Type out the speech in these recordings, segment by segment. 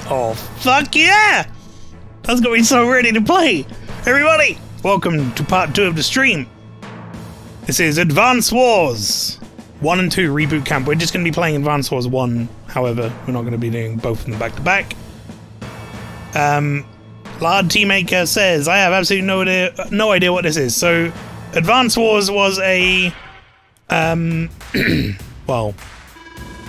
Oh, fuck yeah! That's got me so ready to play. Everybody, welcome to part 2 of the stream. This is Advance Wars 1 and 2 Reboot Camp. We're just going to be playing Advance Wars 1, however, we're not going to be doing both of them back to back. Lard Teamaker says, I have absolutely no idea what this is. So, Advance Wars was a, well,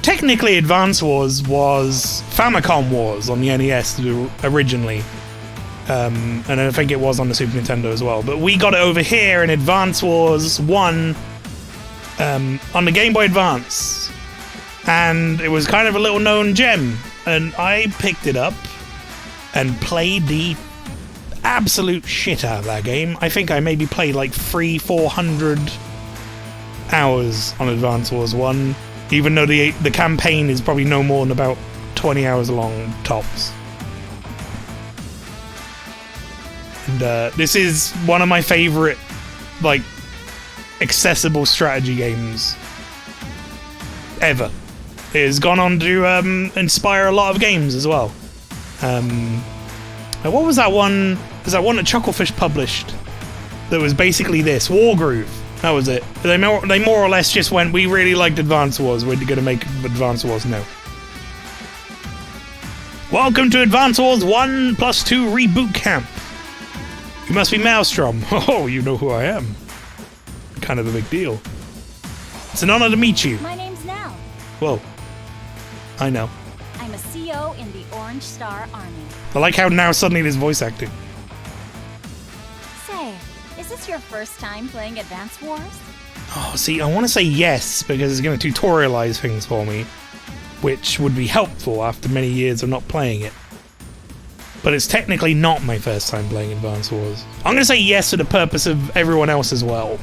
technically Advance Wars was Famicom Wars on the NES originally. And I think it was on the Super Nintendo as well. But we got it over here in Advance Wars 1 on the Game Boy Advance. And it was kind of a little known gem. And I picked it up and played the absolute shit out of that game. I think I maybe played like 300-400 hours on Advance Wars 1. Even though the campaign is probably no more than about 20 hours long, tops. And this is one of my favorite, like, accessible strategy games ever. It has gone on to inspire a lot of games as well. What was that one? Was that one that Chucklefish published? That was basically this Wargroove. That was it. They more or less just went, we really liked Advance Wars, we're going to make Advance Wars now. Welcome to Advance Wars 1+2 Reboot Camp. You must be Maelstrom. Oh, you know who I am. Kind of a big deal. It's an honor to meet you. My name's Nell. Whoa. I know. I'm a CO in the Orange Star Army. I like how now suddenly there's voice acting. Say, is this your first time playing Advance Wars? Oh, see, I want to say yes, because it's going to tutorialize things for me, which would be helpful after many years of not playing it. But it's technically not my first time playing Advance Wars. I'm going to say yes for the purpose of everyone else as well.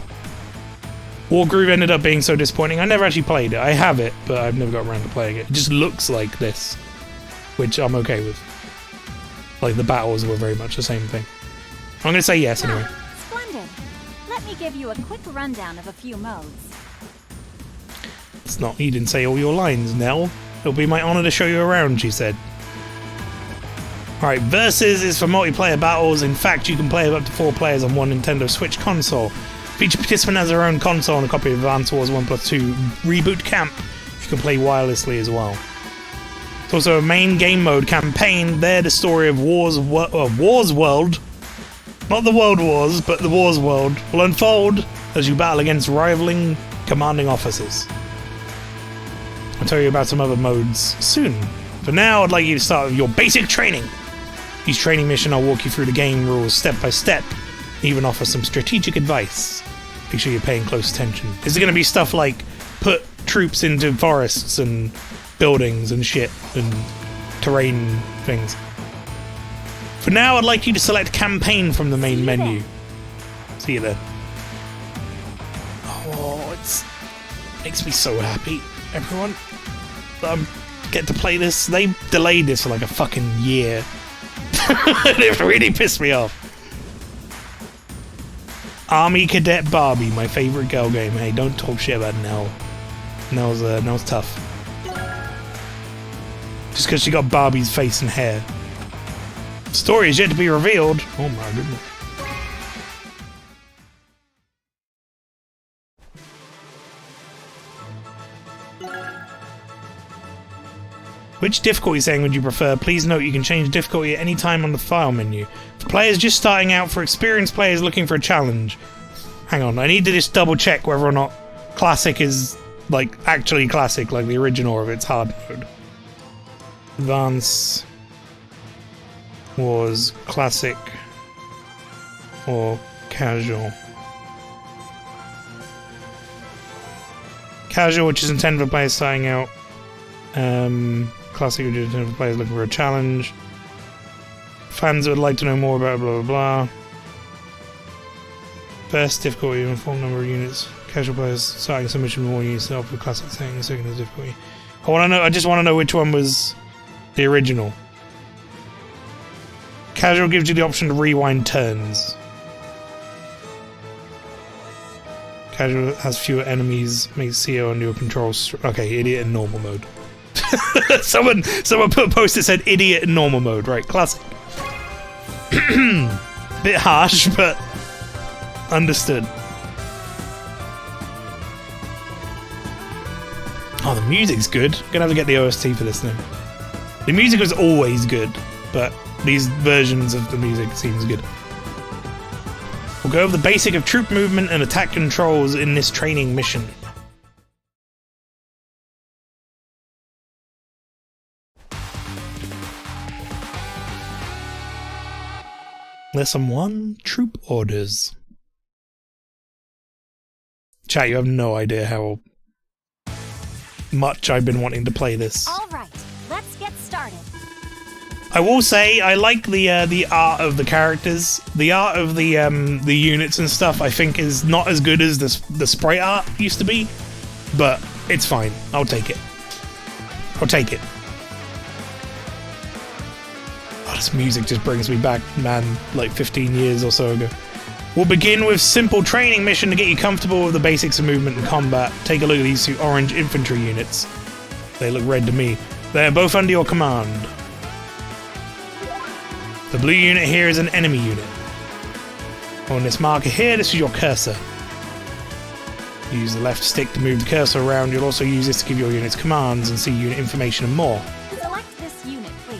Wargroove ended up being so disappointing. I never actually played it. I have it, but I've never got around to playing it. It just looks like this, which I'm okay with. Like, the battles were very much the same thing. I'm going to say yes anyway. Splendid. Let me give you a quick rundown of a few modes. It's not, you didn't say all your lines, Nell. It'll be my honor to show you around, she said. Alright, Versus is for multiplayer battles. In fact, you can play with up to 4 players on one Nintendo Switch console. Each participant has their own console and a copy of Advance Wars 1+2 Reboot Camp. You can play wirelessly as well. There's also a main game mode campaign. There, the story of Wars World, not the World Wars, but the Wars World, will unfold as you battle against rivaling commanding officers. I'll tell you about some other modes soon. For now, I'd like you to start with your basic training. Each training mission, I'll walk you through the game rules step by step, even offer some strategic advice. Make sure you're paying close attention. This is going to be stuff like put troops into forests and buildings and shit and terrain things. For now, I'd like you to select campaign from the main menu. See you there. Oh, it makes me so happy, everyone. Get to play this. They delayed this for like a fucking year. It really pissed me off. Army Cadet Barbie, my favorite girl game. Hey, don't talk shit about Nell. Nell's tough. Just because she got Barbie's face and hair. Story is yet to be revealed. Oh my goodness. Which difficulty setting would you prefer? Please note you can change difficulty at any time on the file menu. For players just starting out, for experienced players looking for a challenge. Hang on, I need to just double check whether or not Classic is, like, actually Classic, like the original, or if it's hard mode. Advance Wars Classic or Casual. Casual, which is intended for players starting out. Classic, which is intended for players looking for a challenge. Fans would like to know more about blah blah blah. First difficulty, informed number of units. Casual players starting submission more units to help with classic setting. Second is difficulty. I just want to know which one was the original. Casual gives you the option to rewind turns. Casual has fewer enemies, makes CO under your control. Okay, idiot in normal mode. someone put a post that said idiot in normal mode, right? Classic. Bit harsh, but understood. Oh, the music's good. Gonna have to get the OST for this now. The music was always good, but these versions of the music seems good. We'll go over the basic of troop movement and attack controls in this training mission. Lesson 1, Troop Orders. Chat, you have no idea how much I've been wanting to play this. All right, let's get started. I will say I like the art of the characters. The art of the units and stuff I think is not as good as the sprite art used to be, but it's fine. I'll take it. I'll take it. Oh, this music just brings me back, man, like 15 years or so ago. We'll begin with simple training mission to get you comfortable with the basics of movement and combat. Take a look at these two orange infantry units. They look red to me. They're both under your command. The blue unit here is an enemy unit. On this marker here, this is your cursor. Use the left stick to move the cursor around. You'll also use this to give your units commands and see unit information and more. Select this unit, please.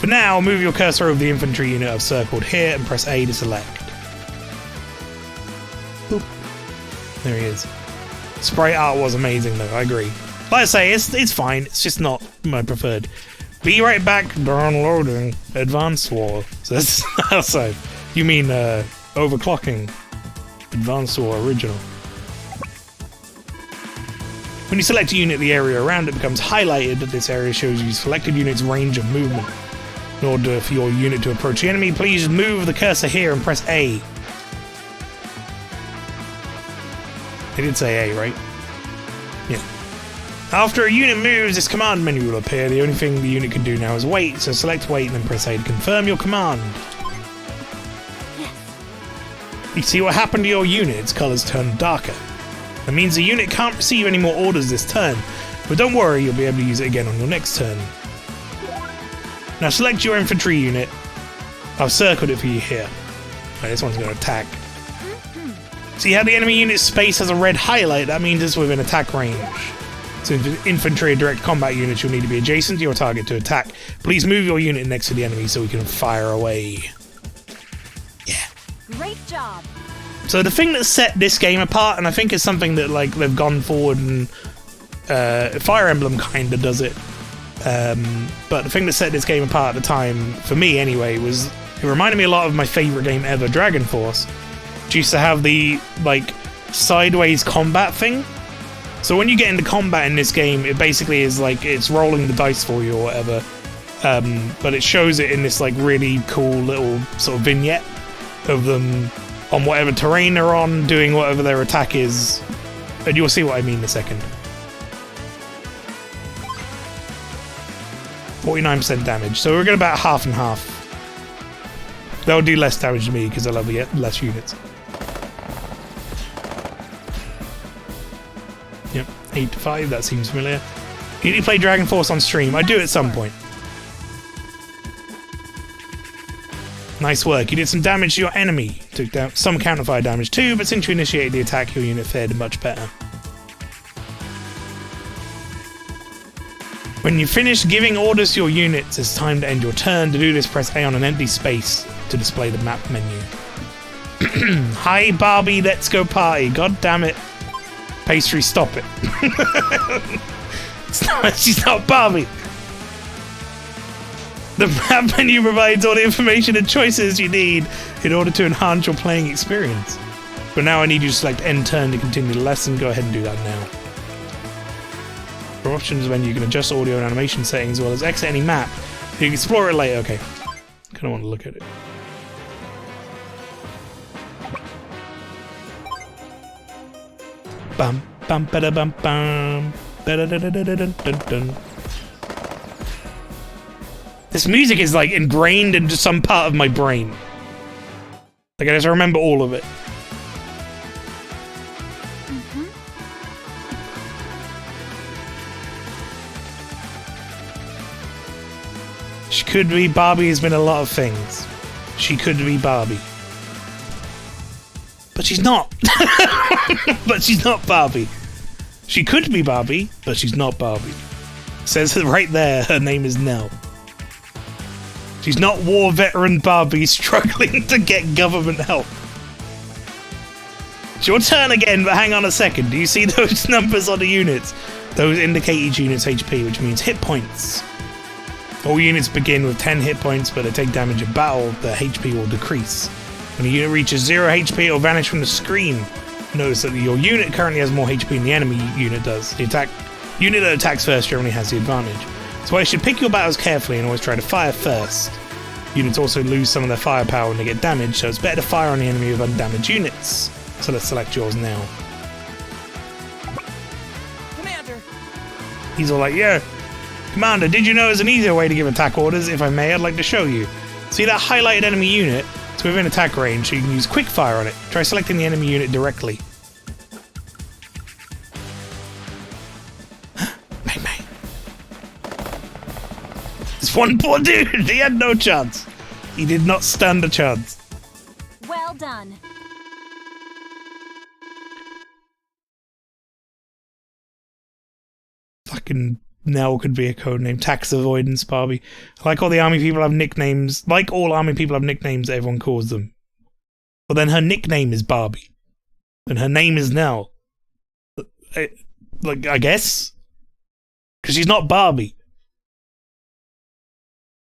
For now, move your cursor over the infantry unit I've circled here and press A to select. Boop. There he is. Sprite art was amazing though, I agree. Like I say, it's fine, it's just not my preferred. Be right back, downloading Advanced War. So that's outside. You mean overclocking Advanced War Original. When you select a unit, the area around it becomes highlighted. This area shows you selected unit's range of movement. In order for your unit to approach the enemy, please move the cursor here and press A. I did say A, right? Yeah. After a unit moves, this command menu will appear. The only thing the unit can do now is wait, so select wait and then press A to confirm your command. Yes. You see what happened to your unit? Its colours turned darker. That means the unit can't receive any more orders this turn, but don't worry, you'll be able to use it again on your next turn. Now select your infantry unit. I've circled it for you here. Right, this one's going to attack. See how the enemy unit's space has a red highlight? That means it's within attack range. So infantry or direct combat units, you'll need to be adjacent to your target to attack. Please move your unit next to the enemy so we can fire away. Yeah. Great job. So the thing that set this game apart, and I think it's something that like they've gone forward and Fire Emblem kind of does it, but the thing that set this game apart at the time, for me anyway, was it reminded me a lot of my favourite game ever, Dragon Force. It used to have the like sideways combat thing. So when you get into combat in this game, it basically is like it's rolling the dice for you or whatever, but it shows it in this like really cool little sort of vignette of them on whatever terrain they're on, doing whatever their attack is, and you'll see what I mean in a second. 49% damage, so we're getting about half and half. They'll do less damage to me because I'll have less units. Yep, 8 to 5, that seems familiar. You need to play Dragon Force on stream. I do at some point. Nice work. You did some damage to your enemy. Took down some counterfire damage too, but since you initiated the attack, your unit fared much better. When you finish giving orders to your units, it's time to end your turn. To do this, press A on an empty space to display the map menu. Hi Barbie, let's go party. God damn it. Pastry, stop it. She's not Barbie. The map menu provides all the information and choices you need in order to enhance your playing experience. But now I need you to select end turn to continue the lesson. Go ahead and do that now. For options when you can adjust audio and animation settings as well as exit any map. You can explore it later. Okay. Kind of want to look at it. Bum bum ba bum bum. Dun. This music is like ingrained into some part of my brain. Like I just remember all of it. She could be. Barbie has been a lot of things. She could be Barbie. But she's not. But she's not Barbie. She could be Barbie, but she's not Barbie. Says it right there, her name is Nell. She's not war veteran Barbie struggling to get government help. It's your turn again, but hang on a second. Do you see those numbers on the units? Those indicate each unit's HP, which means hit points. All units begin with 10 hit points, but they take damage in battle, their HP will decrease. When a unit reaches 0 HP, it will vanish from the screen. Notice that your unit currently has more HP than the enemy unit does. The unit that attacks first generally has the advantage. So you should pick your battles carefully and always try to fire first. Units also lose some of their firepower when they get damaged, so it's better to fire on the enemy with undamaged units. So let's select yours now. Commander! He's all like, yeah. Commander, did you know there's an easier way to give attack orders? If I may, I'd like to show you. See that highlighted enemy unit? It's within attack range, so you can use quick fire on it. Try selecting the enemy unit directly. Bang, bang. This one poor dude, he had no chance. He did not stand a chance. Well done. Fucking Nell could be a code name. Tax avoidance, Barbie. Like all the army people have nicknames. Like all army people have nicknames, everyone calls them. Well, then her nickname is Barbie. And her name is Nell. I guess? Because she's not Barbie.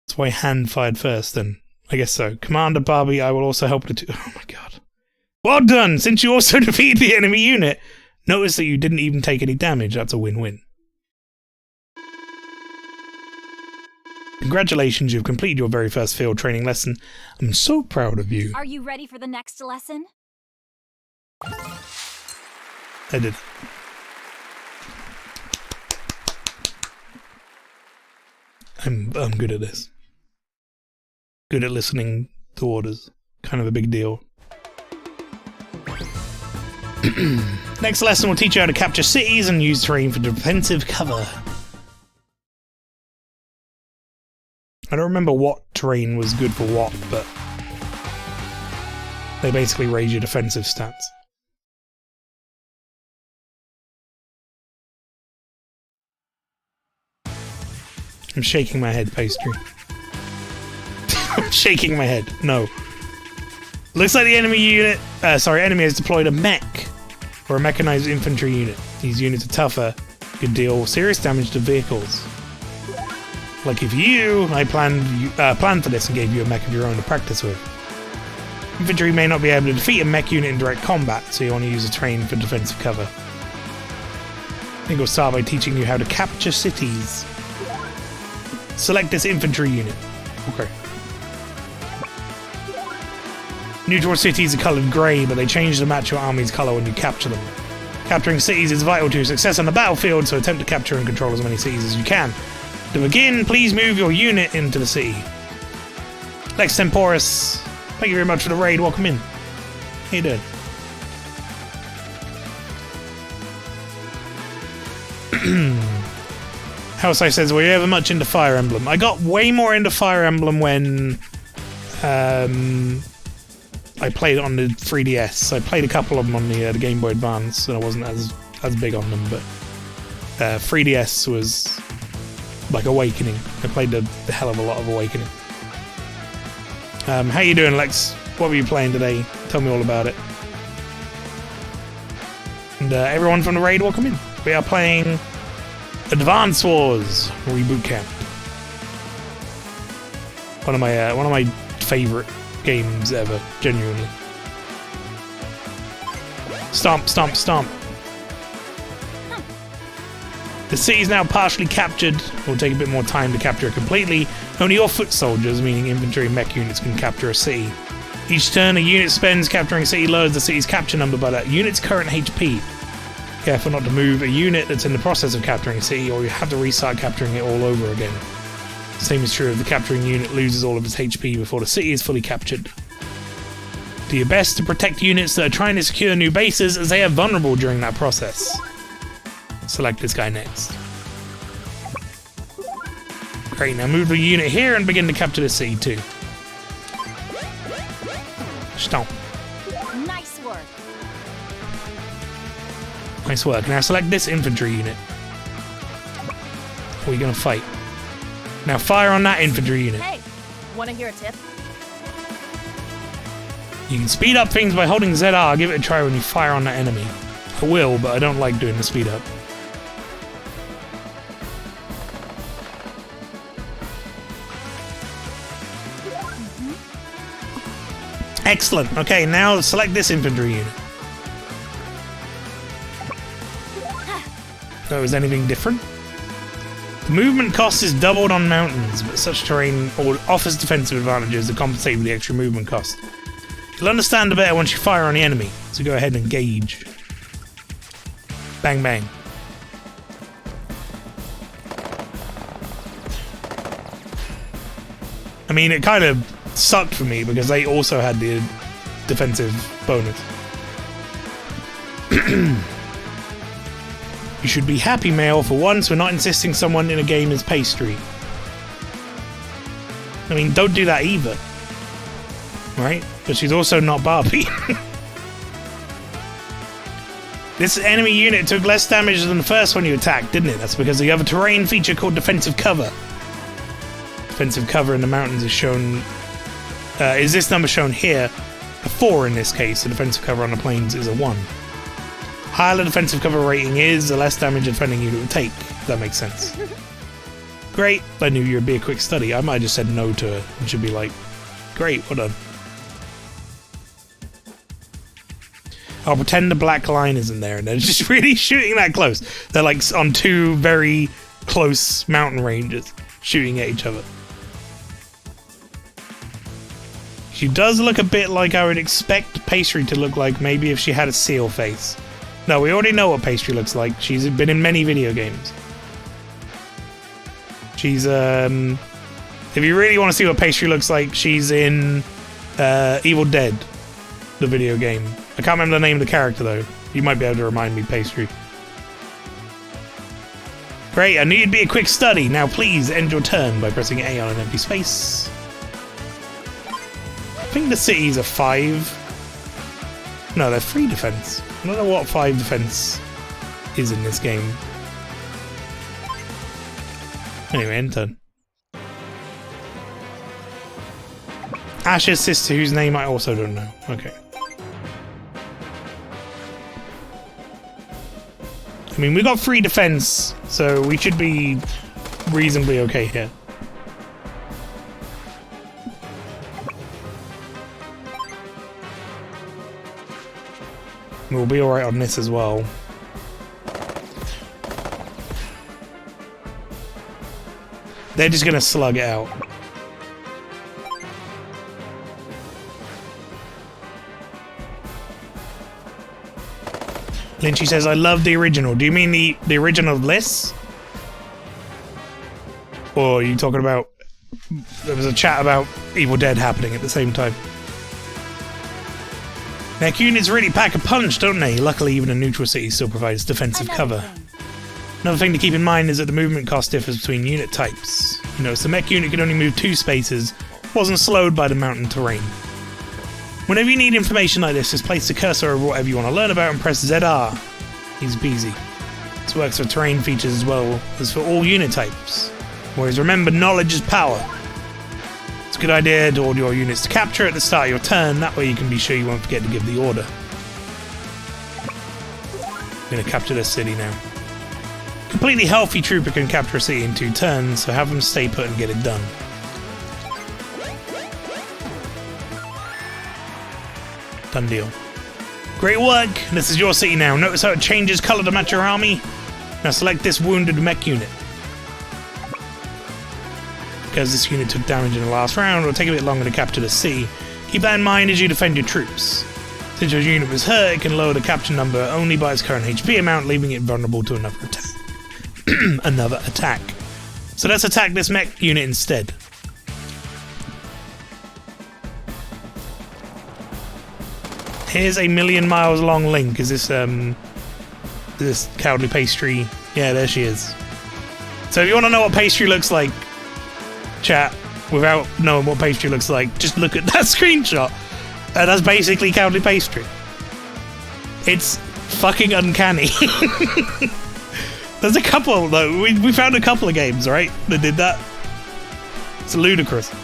That's why hand fired first, then. I guess so. Commander Barbie, I will also help to... Oh my god. Well done! Since you also defeated the enemy unit, notice that you didn't even take any damage. That's a win-win. Congratulations, you've completed your very first field training lesson. I'm so proud of you. Are you ready for the next lesson? I did. I'm good at this. Good at listening to orders. Kind of a big deal. Next lesson will teach you how to capture cities and use terrain for defensive cover. I don't remember what terrain was good for what, but they basically raise your defensive stats. I'm shaking my head, Pastry. I'm shaking my head. No. Looks like the enemy has deployed a mech, or a mechanized infantry unit. These units are tougher, can deal serious damage to vehicles. Like if I planned for this and gave you a mech of your own to practice with. Infantry may not be able to defeat a mech unit in direct combat, so you want to use a terrain for defensive cover. I think we'll start by teaching you how to capture cities. Select this infantry unit. Okay. Neutral cities are coloured grey, but they change to match your army's colour when you capture them. Capturing cities is vital to your success on the battlefield, so attempt to capture and control as many cities as you can. To begin, please move your unit into the city. Lex Temporis, thank you very much for the raid. Welcome in. How you doing? Houseye says, were you ever much into Fire Emblem? I got way more into Fire Emblem when I played it on the 3DS. I played a couple of them on the Game Boy Advance, and I wasn't as big on them, but 3DS was like Awakening. I played the hell of a lot of Awakening. How you doing, Lex? What were you playing today? Tell me all about it. And everyone from the raid, welcome in. We are playing Advance Wars Reboot Camp. One of my favorite games ever, genuinely. Stomp, stomp, stomp. The city is now partially captured. It will take a bit more time to capture it completely. Only your foot soldiers, meaning infantry and mech units, can capture a city. Each turn a unit spends capturing a city lowers the city's capture number by that unit's current HP. Careful not to move a unit that's in the process of capturing a city, or you have to restart capturing it all over again. The same is true if the capturing unit loses all of its HP before the city is fully captured. Do your best to protect units that are trying to secure new bases, as they are vulnerable during that process. Select this guy next. Great, now move the unit here and begin to capture the city too. Stomp. Nice work. Nice work. Now select this infantry unit. Who are you going to fight? Now fire on that infantry unit. Hey, want to hear a tip? You can speed up things by holding ZR. Give it a try when you fire on that enemy. I will, but I don't like doing the speed up. Excellent. Okay, now select this infantry unit. So is anything different? The movement cost is doubled on mountains, but such terrain offers defensive advantages that compensate for the extra movement cost. You'll understand better once you fire on the enemy, so go ahead and engage. Bang bang. I mean, it kind of sucked for me because they also had the defensive bonus. You should be happy, Mael. For once, we're not insisting someone in a game is pastry. I mean, don't do that either. Right? But she's also not Barbie. This enemy unit took less damage than the first one you attacked, didn't it? That's because you have a terrain feature called defensive cover. Defensive cover in the mountains is shown... is this number shown here? A 4 in this case. The defensive cover on the plains is a 1. Higher the defensive cover rating is, the less damage a defending unit would take. If that makes sense. Great. I knew you'd be a quick study. I might have just said no to her and she'd be like, great, well done. I'll pretend the black line isn't there and they're just really shooting that close. They're like on 2 very close mountain ranges shooting at each other. She does look a bit like I would expect Pastry to look like, maybe if she had a seal face. No, we already know what Pastry looks like. She's been in many video games. She's, if you really want to see what Pastry looks like, she's in Evil Dead, the video game. I can't remember the name of the character, though. You might be able to remind me, Pastry. Great, I knew you'd be a quick study. Now please end your turn by pressing A on an empty space. I think the cities are 5. No, they're 3 defense. I don't know what 5 defense is in this game. Anyway, end turn. Ash's sister, whose name I also don't know. Okay. I mean, we got 3 defense, so we should be reasonably okay here. We'll be alright on this as well. They're just gonna slug it out. Lynchy says, I love the original. Do you mean the original Bliss? Or are you talking about... There was a chat about Evil Dead happening at the same time. Mech units really pack a punch, don't they? Luckily, even a neutral city still provides defensive cover. Another thing to keep in mind is that the movement cost differs between unit types. You know, so mech unit can only move 2 spaces, wasn't slowed by the mountain terrain. Whenever you need information like this, just place the cursor over whatever you want to learn about and press ZR. Easy peasy. This works for terrain features as well as for all unit types. Whereas remember, knowledge is power. It's a good idea to order your units to capture at the start of your turn, that way you can be sure you won't forget to give the order. I'm going to capture this city now. Completely healthy trooper can capture a city in 2 turns, so have them stay put and get it done. Done deal. Great work! This is your city now. Notice how it changes colour to match your army? Now select this wounded mech unit. Because this unit took damage in the last round, it'll take a bit longer to capture the city. Keep that in mind as you defend your troops. Since your unit was hurt, it can lower the capture number only by its current HP amount, leaving it vulnerable to another attack. Another attack. So let's attack this mech unit instead. Here's a million miles long link. Is this this cowardly Pastry? Yeah, there she is. So if you want to know what Pastry looks like, chat, without knowing what pastry looks like, just look at that screenshot. And that's basically cowardly pastry. It's fucking uncanny. There's a couple, though. We found a couple of games, right, that did that. It's ludicrous.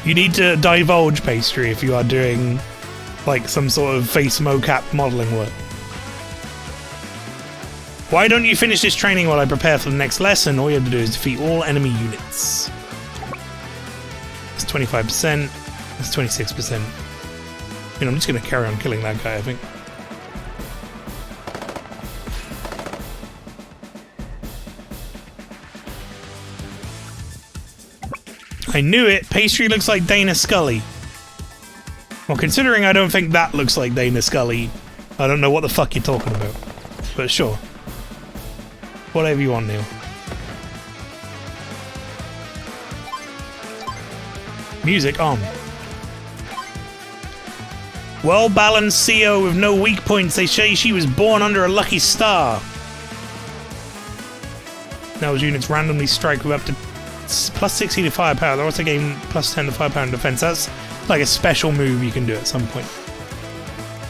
You need to divulge pastry if you are doing, like, some sort of face mocap modeling work. Why don't you finish this training while I prepare for the next lesson? All you have to do is defeat all enemy units. That's 25%. That's 26%. You know, I'm just going to carry on killing that guy, I think. I knew it! Pastry looks like Dana Scully. Well, considering I don't think that looks like Dana Scully, I don't know what the fuck you're talking about. But sure. Whatever you want, Neil. Music on. Well-balanced CO with no weak points. They say she was born under a lucky star. Those units randomly strike with up to plus 60 to firepower. They also gain plus 10 to firepower in defense. That's like a special move you can do at some point.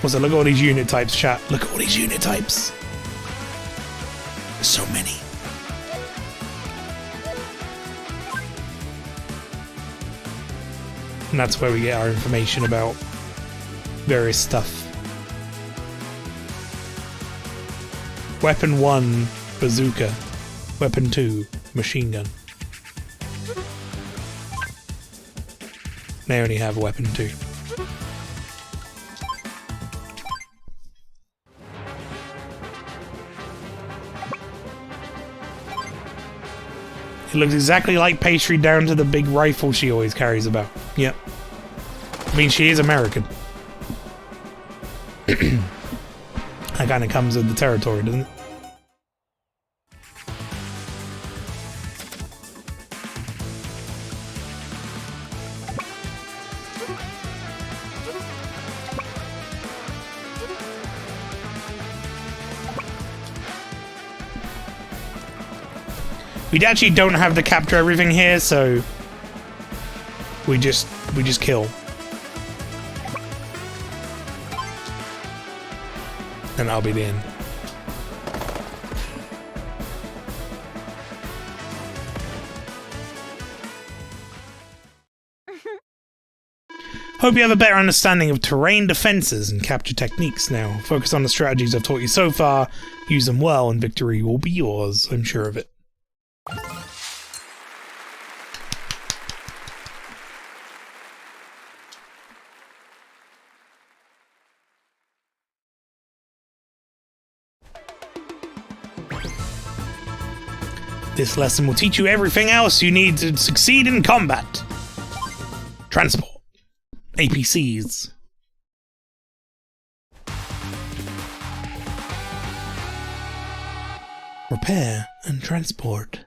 Also, look at all these unit types, chat. Look at all these unit types. There's so many. And that's where we get our information about various stuff. Weapon 1, bazooka. Weapon 2, machine gun. They only have weapon 2. It looks exactly like pastry down to the big rifle she always carries about. Yep. I mean, she is American. That kind of comes with the territory, doesn't it? We actually don't have to capture everything here, so we just kill. And that'll be the end. Hope you have a better understanding of terrain defenses and capture techniques now. Focus on the strategies I've taught you so far, use them well, and victory will be yours, I'm sure of it. This lesson will teach you everything else you need to succeed in combat. Transport. APCs. Repair and transport.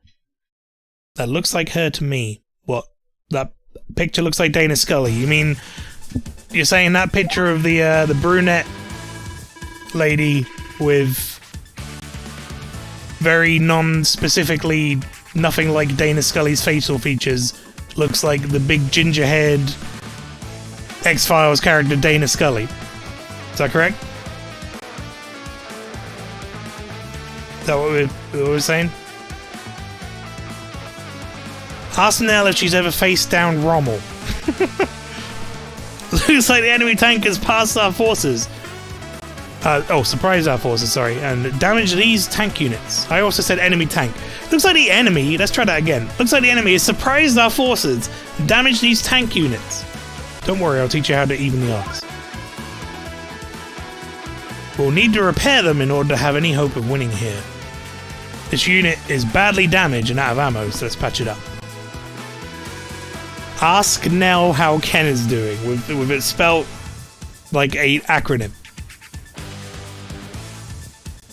That looks like her to me. What? That picture looks like Dana Scully. You mean you're saying that picture of the brunette lady with very non-specifically nothing like Dana Scully's facial features looks like the big ginger-haired X-Files character Dana Scully? Is that correct? Is that what we're saying? Ask Nell if she's ever faced down Rommel. Looks like the enemy tank has passed our forces. Surprised our forces, sorry, and damaged these tank units. I also said enemy tank. Looks like the enemy, let's try that again. Looks like the enemy has surprised our forces, damaged these tank units. Don't worry, I'll teach you how to even the odds. We'll need to repair them in order to have any hope of winning here. This unit is badly damaged and out of ammo, so let's patch it up. Ask Nell how Ken is doing, with it spelt like a acronym.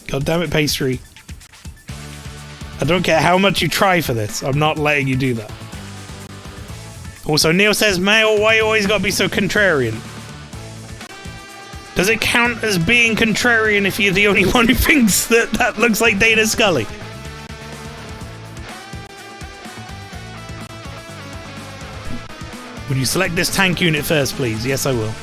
God damn it, Pastry. I don't care how much you try for this, I'm not letting you do that. Also, Neil says, Mael, why you always gotta be so contrarian? Does it count as being contrarian if you're the only one who thinks that looks like Dana Scully? Would you select this tank unit first, please? Yes, I will.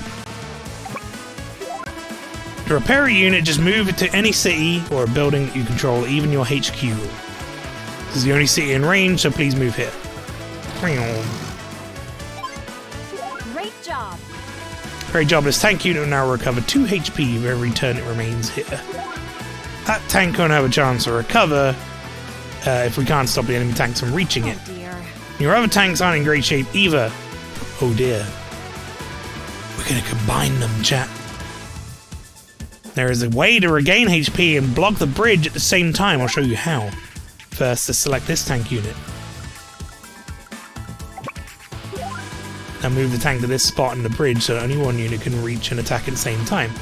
To repair a unit, just move it to any city or a building that you control, even your HQ. This is the only city in range, so please move here. Great job. Great job. This tank unit will now recover 2 HP for every turn it remains here. That tank won't have a chance to recover if we can't stop the enemy tanks from reaching it. Oh dear. Your other tanks aren't in great shape either. Oh dear. We're gonna combine them, chat. There is a way to regain HP and block the bridge at the same time. I'll show you how. First, to select this tank unit. Now move the tank to this spot in the bridge so that only one unit can reach and attack at the same time.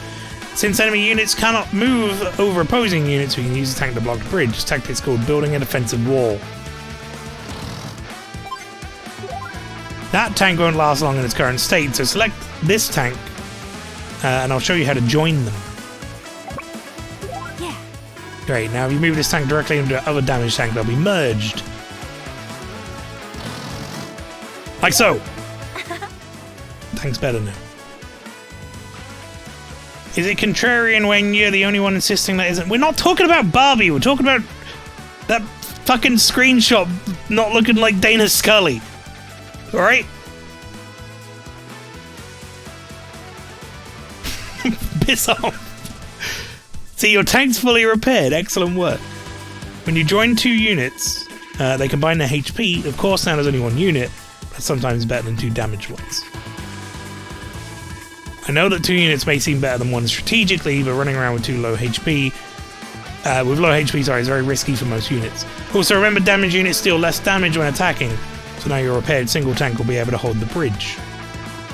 Since enemy units cannot move over opposing units, we can use the tank to block the bridge. This tactic is called building a defensive wall. That tank won't last long in its current state, so select this tank and I'll show you how to join them. Yeah. Great, now if you move this tank directly into the other damage tank, they'll be merged. Like so! Tank's better now. Is it contrarian when you're the only one insisting that isn't? We're not talking about Barbie, we're talking about that fucking screenshot not looking like Dana Scully. Alright? Piss off. See, your tank's fully repaired. Excellent work. When you join 2 units, they combine their HP. Of course, now there's only 1 unit. That's sometimes better than 2 damaged ones. I know that 2 units may seem better than 1 strategically, but running around with 2 low HP... with low HP, sorry, is very risky for most units. Also, remember, damaged units deal less damage when attacking, so now your repaired single tank will be able to hold the bridge.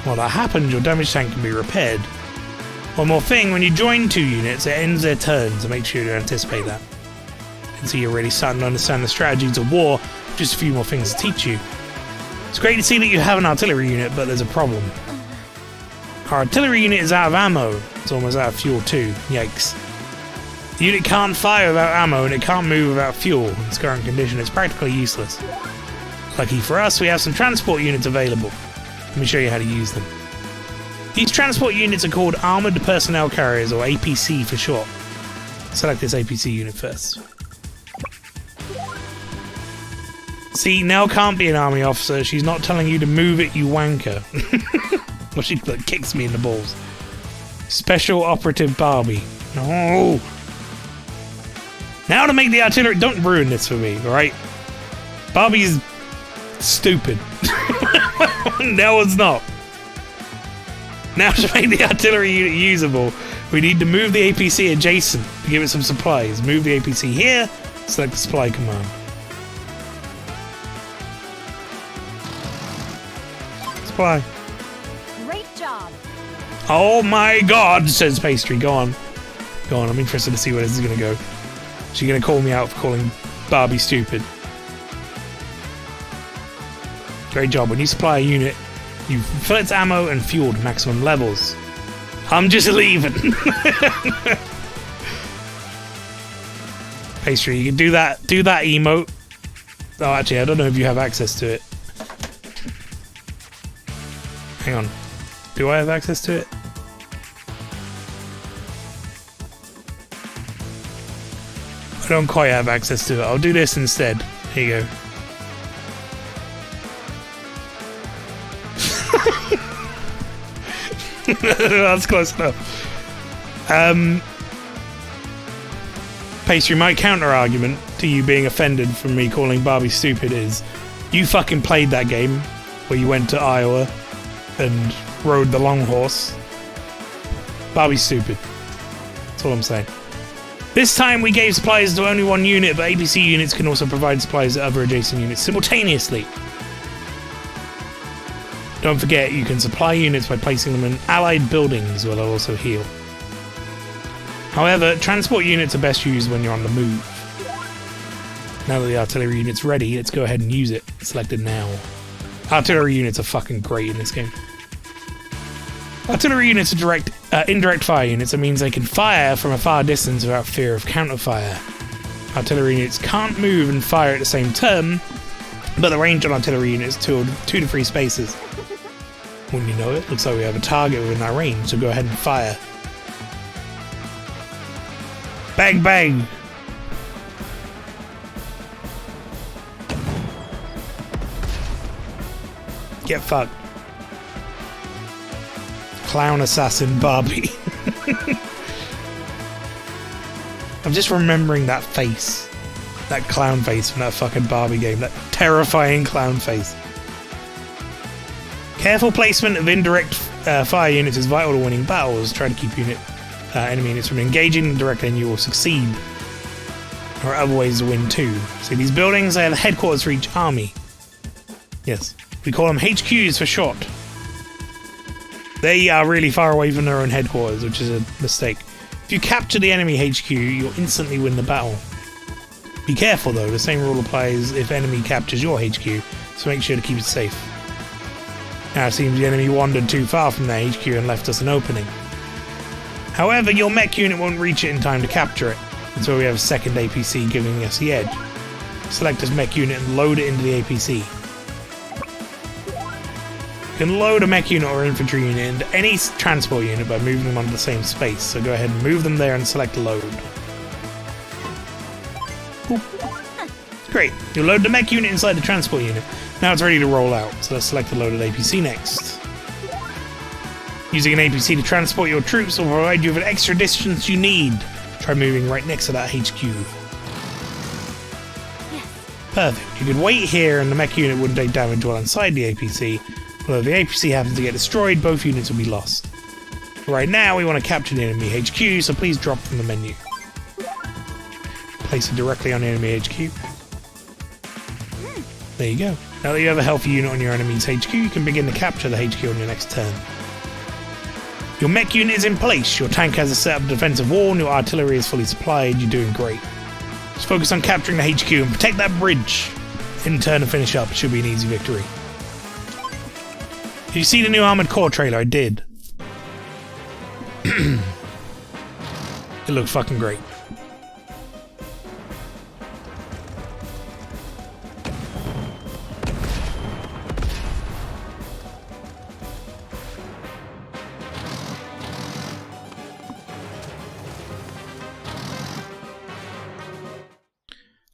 While that happens, your damaged tank can be repaired. One more thing, when you join 2 units, it ends their turn, so make sure to anticipate that. You can see you're really starting to understand the strategies of war, just a few more things to teach you. It's great to see that you have an artillery unit, but there's a problem. Our artillery unit is out of ammo. It's almost out of fuel too. Yikes. The unit can't fire without ammo and it can't move without fuel. In its current condition, it's practically useless. Lucky for us, we have some transport units available. Let me show you how to use them. These transport units are called Armored Personnel Carriers, or APC for short. Select this APC unit first. See, Nell can't be an army officer. She's not telling you to move it, you wanker. Well, she kicks me in the balls. Special Operative Barbie. No. Now to make the artillery... Don't ruin this for me, alright? Barbie's stupid. No one's not. Now to make the artillery unit usable, we need to move the APC adjacent to give it some supplies. Move the APC here, select the supply command. Supply. Great job. Oh my god, says Pastry. Go on. Go on, I'm interested to see where this is going to go. She's going to call me out for calling Barbie stupid. Great job. When you supply a unit, you fill its ammo and fuel to maximum levels. I'm just leaving. Pastry, you can do that emote. Oh, actually, I don't know if you have access to it. Hang on. Do I have access to it? I don't quite have access to it. I'll do this instead. Here you go. That's close enough. Pastry, my counter argument to you being offended from me calling Barbie stupid is you fucking played that game where you went to Iowa and rode the long horse. Barbie's stupid. That's all I'm saying. This time we gave supplies to only one unit, but APC units can also provide supplies to other adjacent units simultaneously. Don't forget, you can supply units by placing them in allied buildings where they'll also heal. However, transport units are best used when you're on the move. Now that the artillery unit's ready, let's go ahead and use it. Select it now. Artillery units are fucking great in this game. Artillery units are indirect fire units. That means they can fire from a far distance without fear of counterfire. Artillery units can't move and fire at the same turn, but the range on artillery units is 2 to 3 spaces. Wouldn't you know it? Looks like we have a target within that range, so go ahead and fire. Bang, bang! Get fucked. Clown assassin Barbie. I'm just remembering that face. That clown face from that fucking Barbie game. That terrifying clown face. Careful placement of indirect fire units is vital to winning battles. Try to keep enemy units from engaging them directly and you will succeed. There are other ways to win too. See these buildings? They are the headquarters for each army. Yes. We call them HQs for short. They are really far away from their own headquarters, which is a mistake. If you capture the enemy HQ, you'll instantly win the battle. Be careful though, the same rule applies if enemy captures your HQ, so make sure to keep it safe. Now it seems the enemy wandered too far from their HQ and left us an opening. However, your mech unit won't reach it in time to capture it, and so we have a second APC giving us the edge. Select this mech unit and load it into the APC. You can load a mech unit or infantry unit into any transport unit by moving them onto the same space, so go ahead and move them there and select load. Ooh. Great, you'll load the mech unit inside the transport unit. Now it's ready to roll out, so let's select the loaded APC next. Using an APC to transport your troops will provide you with an extra distance you need. Try moving right next to that HQ. Perfect, you could wait here and the mech unit wouldn't take damage while inside the APC. Although if the APC happens to get destroyed, both units will be lost. Right now, we want to capture the enemy HQ, so please drop from the menu. Place it directly on the enemy HQ. There you go. Now that you have a healthy unit on your enemy's HQ, you can begin to capture the HQ on your next turn. Your mech unit is in place, your tank has a set up defensive wall, and your artillery is fully supplied. You're doing great. Just focus on capturing the HQ and protect that bridge. In turn to finish up, it should be an easy victory. Did you see the new Armored Core trailer? I did. It looked fucking great.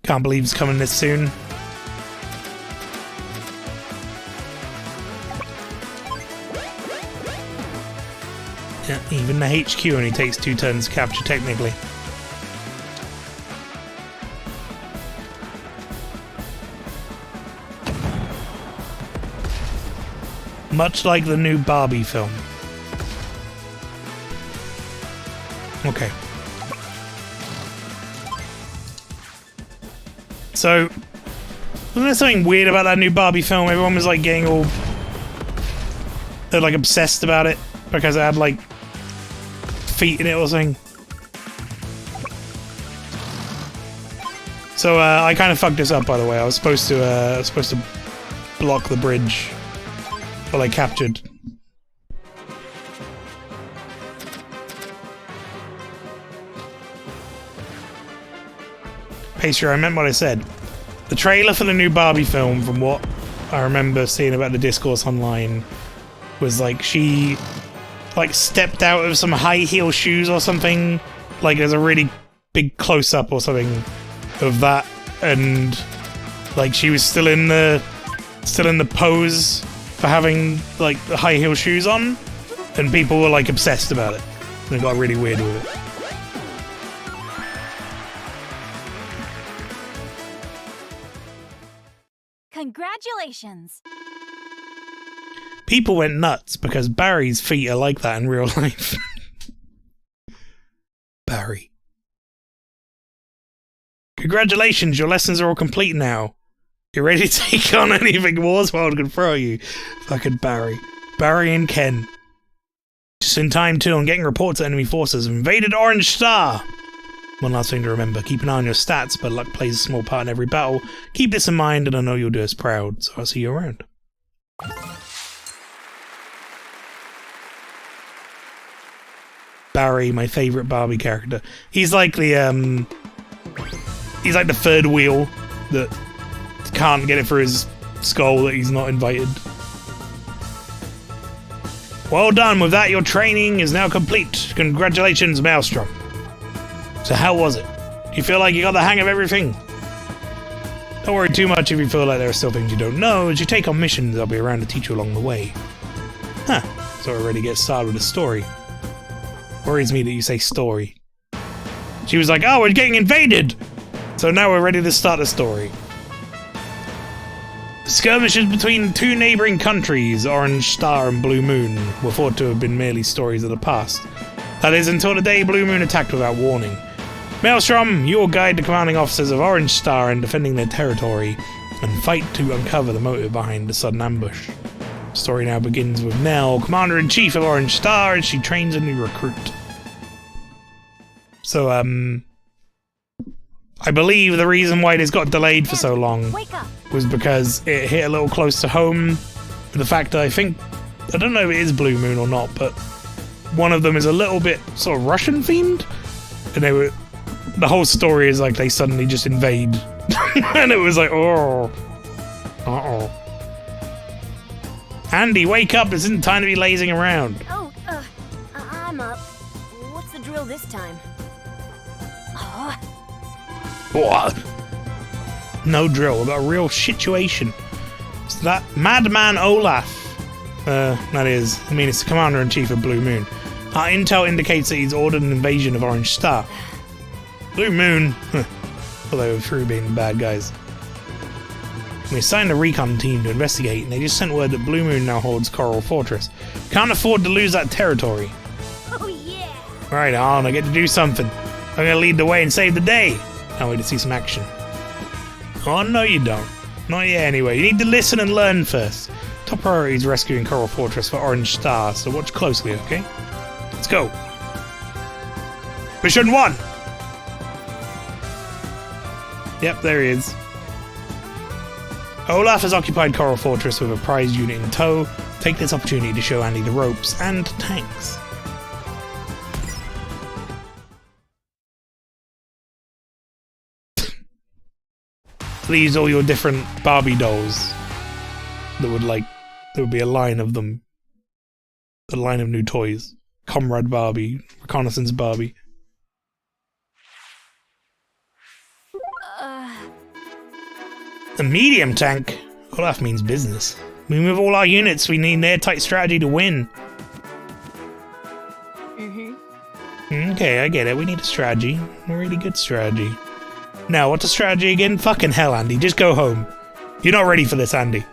Can't believe it's coming this soon. Yeah, even the HQ only takes 2 turns to capture technically. Much like the new Barbie film. Okay. So, wasn't there something weird about that new Barbie film? Everyone was like getting all... they're like obsessed about it because it had like feet in it or something. So I kind of fucked this up, by the way. I was supposed to block the bridge, but I captured. Pastry, I meant what I said. The trailer for the new Barbie film, from what I remember seeing about the discourse online, was like she like stepped out of some high heel shoes or something. Like there's a really big close up or something of that, and like she was still in the pose for having like the high heel shoes on, and people were like obsessed about it, and it got really weird with it. Congratulations! People went nuts because Barry's feet are like that in real life. Barry. Congratulations, your lessons are all complete now. You're ready to take on anything Warsworld can throw you. Fucking Barry. Barry and Ken. Just in time too on getting reports that enemy forces have invaded Orange Star. One last thing to remember, keep an eye on your stats, but luck plays a small part in every battle. Keep this in mind and I know you'll do us proud, so I'll see you around. Barry, my favourite Barbie character. He's like the third wheel that can't get it through his skull that he's not invited. Well done. With that, your training is now complete. Congratulations, Maelstrom. So how was it? Do you feel like you got the hang of everything? Don't worry too much if you feel like there are still things you don't know. As you take on missions, I'll be around to teach you along the way. Huh. So we're ready to get started with the story. Worries me that you say story. She was like, oh, we're getting invaded! So now we're ready to start the story. Skirmishes between two neighbouring countries, Orange Star and Blue Moon, were thought to have been merely stories of the past. That is, until the day Blue Moon attacked without warning. Maelstrom, you will guide the commanding officers of Orange Star in defending their territory, and fight to uncover the motive behind the sudden ambush. The story now begins with Nell, Commander-in-Chief of Orange Star, as she trains a new recruit. So, I believe the reason why this got delayed for so long was because it hit a little close to home with the fact that I don't know if it is Blue Moon or not, but one of them is a little bit sort of Russian themed, and the whole story is like they suddenly just invade, and it was like, oh, uh-oh. Andy, wake up, this isn't time to be lazing around. Oh, I'm up. What's the drill this time? What? No drill, about a real situation. It's that madman Olaf. It's the Commander-in-Chief of Blue Moon. Our intel indicates that he's ordered an invasion of Orange Star. Blue Moon, although through being the bad guys. We assigned a recon team to investigate, and they just sent word that Blue Moon now holds Coral Fortress. Can't afford to lose that territory. Oh yeah! Alright, on, I get to do something. I'm gonna lead the way and save the day. Can't wait to see some action. Oh, no you don't. Not yet anyway. You need to listen and learn first. Top priority is rescuing Coral Fortress for Orange Star, so watch closely, okay? Let's go. Mission 1! Yep, there he is. Olaf has occupied Coral Fortress with a prize unit in tow. Take this opportunity to show Andy the ropes and tanks. These all your different Barbie dolls. There would be a line of them. A line of new toys. Comrade Barbie, Reconnaissance Barbie. A medium tank? Olaf means business. We move all our units, we need an airtight strategy to win. Okay, I get it. We need a strategy. A really good strategy. Now, what's a strategy again? Fucking hell, Andy. Just go home. You're not ready for this, Andy.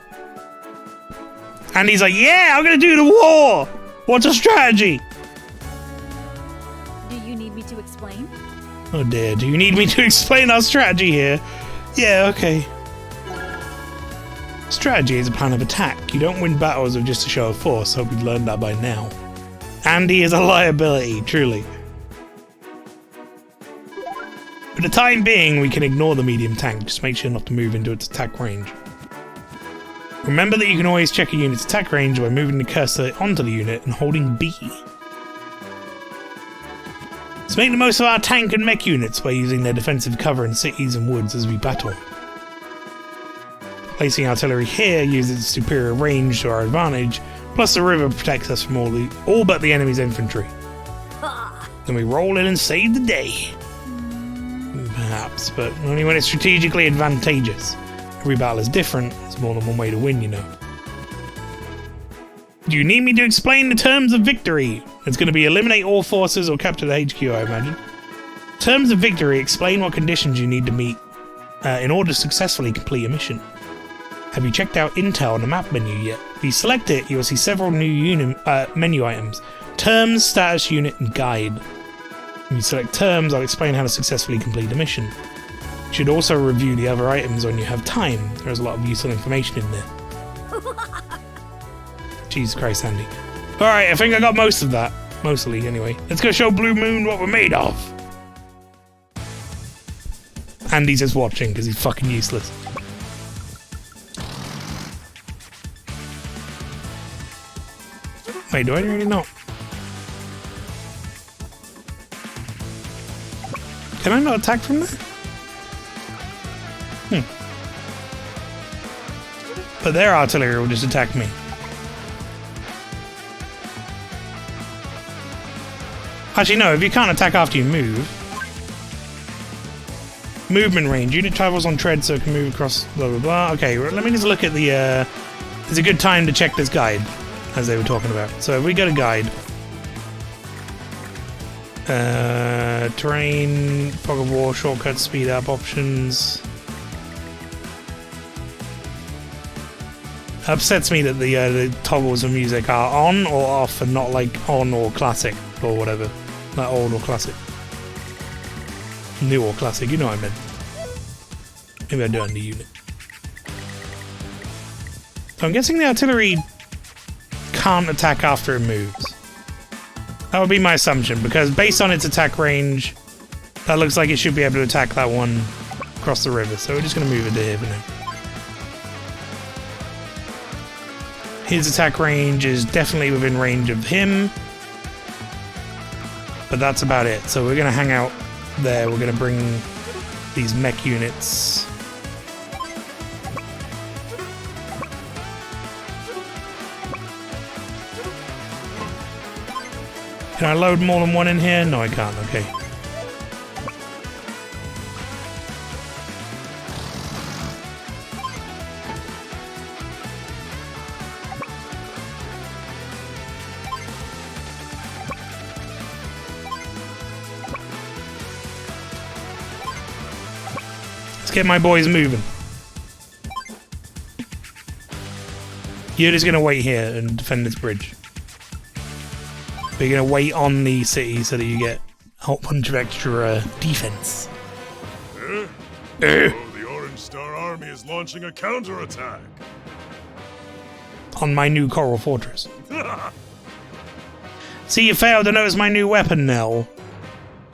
Andy's like, yeah, I'm gonna do the war! What's a strategy? Do you need me to explain? Oh dear, do you need me to explain our strategy here? Yeah, okay. Strategy is a plan of attack. You don't win battles with just a show of force. Hope you've learned that by now. Andy is a liability, truly. For the time being, we can ignore the medium tank. Just make sure not to move into its attack range. Remember that you can always check a unit's attack range by moving the cursor onto the unit and holding B. Let's make the most of our tank and mech units by using their defensive cover in cities and woods as we battle. Placing artillery here uses superior range to our advantage, plus the river protects us from all but the enemy's infantry. Then we roll in and save the day. Perhaps, but only when it's strategically advantageous. Every battle is different, there's more than one way to win, you know. Do you need me to explain the terms of victory? It's going to be eliminate all forces or capture the HQ, I imagine. Terms of victory explain what conditions you need to meet in order to successfully complete a mission. Have you checked out Intel on the map menu yet? If you select it, you will see several new menu items. Terms, Status, Unit, and Guide. When you select Terms, I'll explain how to successfully complete the mission. You should also review the other items when you have time. There's a lot of useful information in there. Jesus Christ, Andy. Alright, I think I got most of that. Mostly, anyway. Let's go show Blue Moon what we're made of. Andy's just watching because he's fucking useless. Wait, do I really not? Can I not attack from there? But their artillery will just attack me. Actually, no, if you can't attack after you move. Movement range. Unit travels on tread so it can move across blah blah blah. Okay, let me just look at the it's a good time to check this guide, as they were talking about. So if we go to guide. Terrain, fog of war, shortcuts, speed up, options. Upsets me that the toggles of music are on or off and not like on or classic or whatever. Like old or classic. New or classic, you know what I meant. Maybe I do it under unit. So I'm guessing the artillery can't attack after it moves. That would be my assumption, because based on its attack range, that looks like it should be able to attack that one across the river. So we're just going to move it to here for now. His attack range is definitely within range of him. But that's about it. So we're going to hang out there. We're going to bring these mech units. Can I load more than one in here? No, I can't. Okay. Let's get my boys moving. You're just going to wait here and defend this bridge. But you're going to wait on the city so that you get a whole bunch of extra defense. Oh, the Orange Star Army is launching a counterattack. On my new Coral Fortress. See, you failed to notice my new weapon, Nell.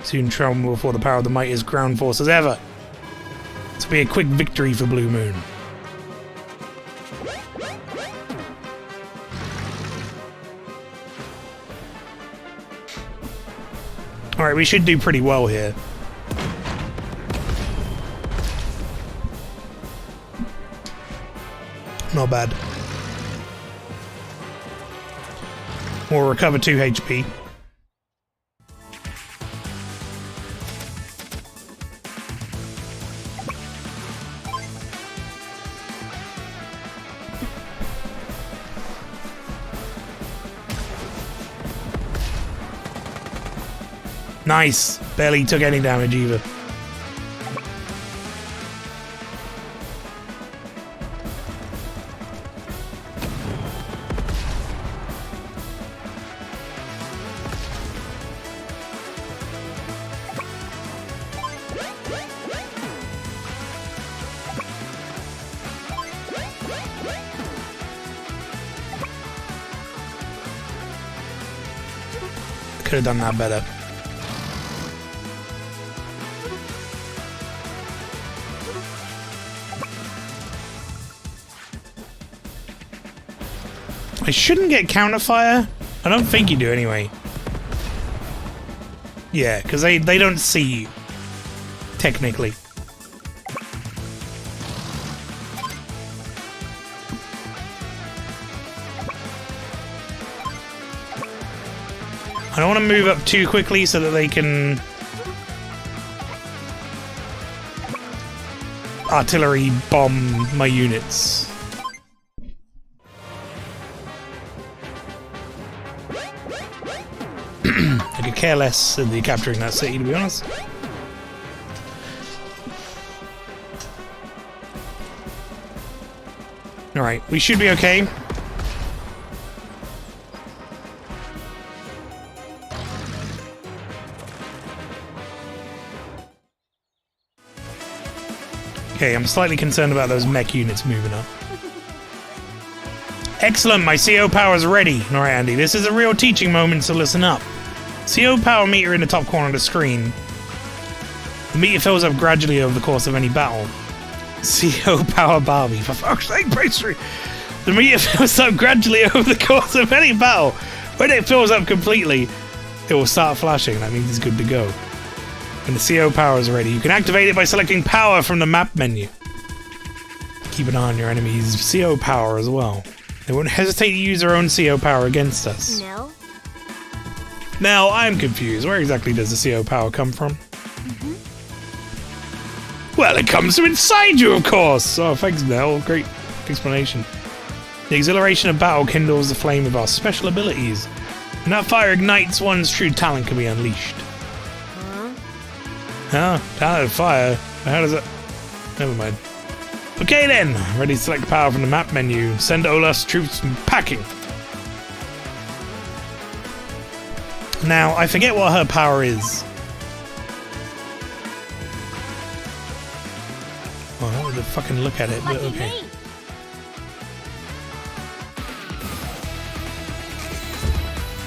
Soon tremble before the power of the mightiest ground force as ever. This will be a quick victory for Blue Moon. Alright, we should do pretty well here. Not bad. We'll recover 2 HP. Nice! Barely took any damage either. Could have done that better. I shouldn't get counterfire. I don't think you do anyway. Yeah, because they don't see you. Technically. I don't want to move up too quickly so that they can artillery bomb my units. I could care less than the capturing that city, to be honest. Alright, we should be okay. Okay, I'm slightly concerned about those mech units moving up. Excellent, my CO power is ready. Alright, Andy, this is a real teaching moment, so listen up. CO power meter in the top corner of the screen. The meter fills up gradually over the course of any battle. CO power Barbie, for fuck's sake, pastry. The meter fills up gradually over the course of any battle. When it fills up completely, it will start flashing. That means it's good to go. When the CO power is ready, you can activate it by selecting power from the map menu. Keep an eye on your enemies' CO power as well. They won't hesitate to use their own CO power against us. No. Now, I'm confused. Where exactly does the CO power come from? Well, it comes from inside you, of course! Oh, thanks, Mel. Great explanation. The exhilaration of battle kindles the flame of our special abilities. When that fire ignites, one's true talent can be unleashed. Huh? Talent of fire? How does it... Never mind. Okay then! Ready to select power from the map menu. Send Olaf's troops packing. Now, I forget what her power is. Oh, I wanted to fucking look at it, but okay.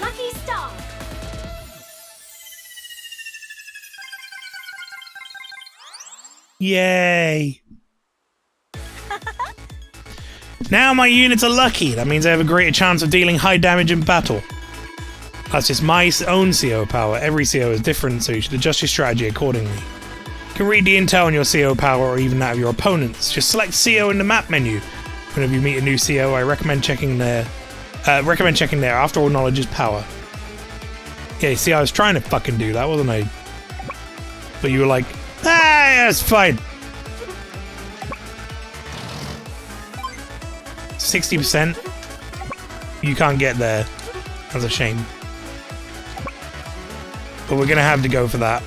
Lucky star. Yay! Now my units are lucky. That means I have a greater chance of dealing high damage in battle. That's just my own CO power. Every CO is different, so you should adjust your strategy accordingly. You can read the intel on your CO power or even that of your opponents. Just select CO in the map menu. Whenever you meet a new CO, I recommend checking their After all knowledge is power. Okay, see, I was trying to fucking do that, wasn't I? But you were like, ah, that's fine. 60%. You can't get there. That's a shame. But we're gonna have to go for that.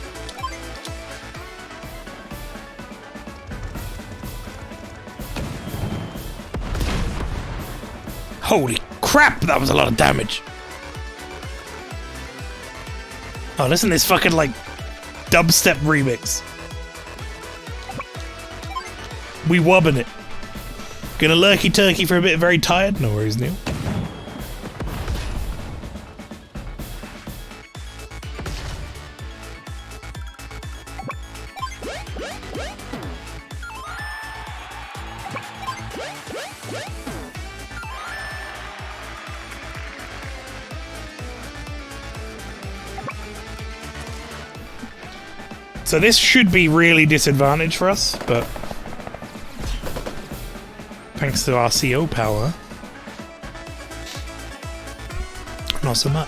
Holy crap, that was a lot of damage. Oh, listen to this fucking, like, dubstep remix. We wobbin' it. Gonna lurky turkey for a bit, very tired? No worries, Neil. So this should be really disadvantaged for us, but thanks to our CO power, not so much.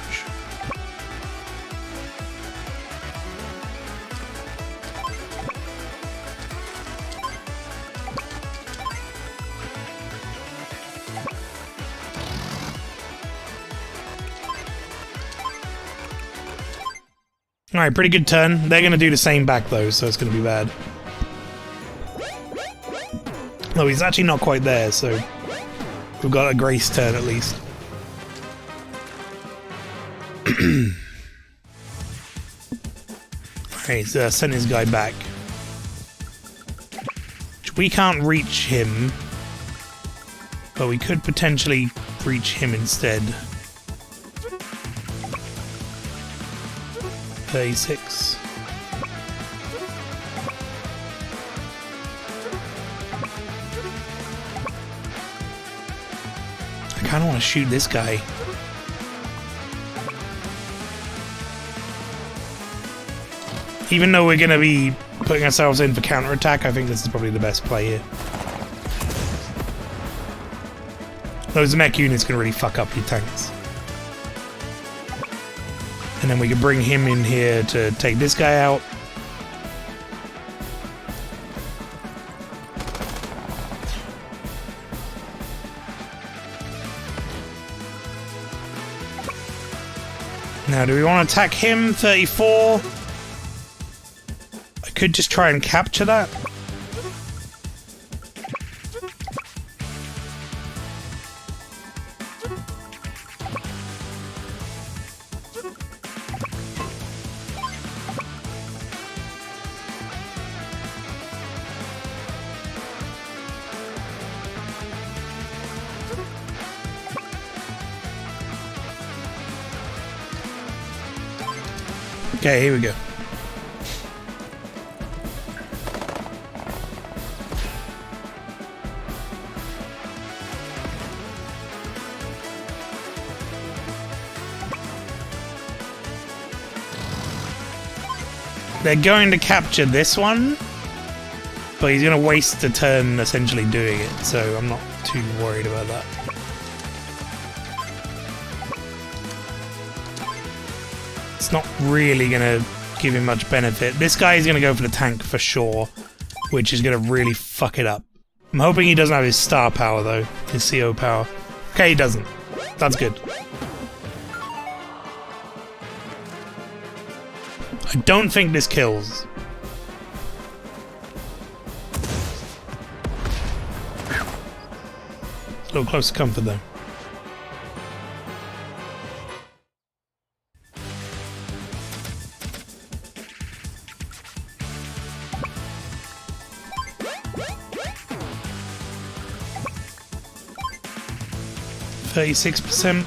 Alright, pretty good turn. They're going to do the same back though, so it's going to be bad. No, he's actually not quite there, so we've got a grace turn at least. Alright, so send his guy back. We can't reach him, but we could potentially reach him instead. 36. I kind of want to shoot this guy. Even though we're going to be putting ourselves in for counterattack, I think this is probably the best play here. Those mech units can really fuck up your tanks. And then we can bring him in here to take this guy out. Now, do we want to attack him? 34? I could just try and capture that. Okay, here we go. They're going to capture this one, but he's going to waste a turn essentially doing it, so I'm not too worried about that. it's not really going to give him much benefit. This guy is going to go for the tank for sure, which is going to really fuck it up. I'm hoping he doesn't have his star power, though. His CO power. Okay, he doesn't. That's good. I don't think this kills. A little close to comfort, though. %.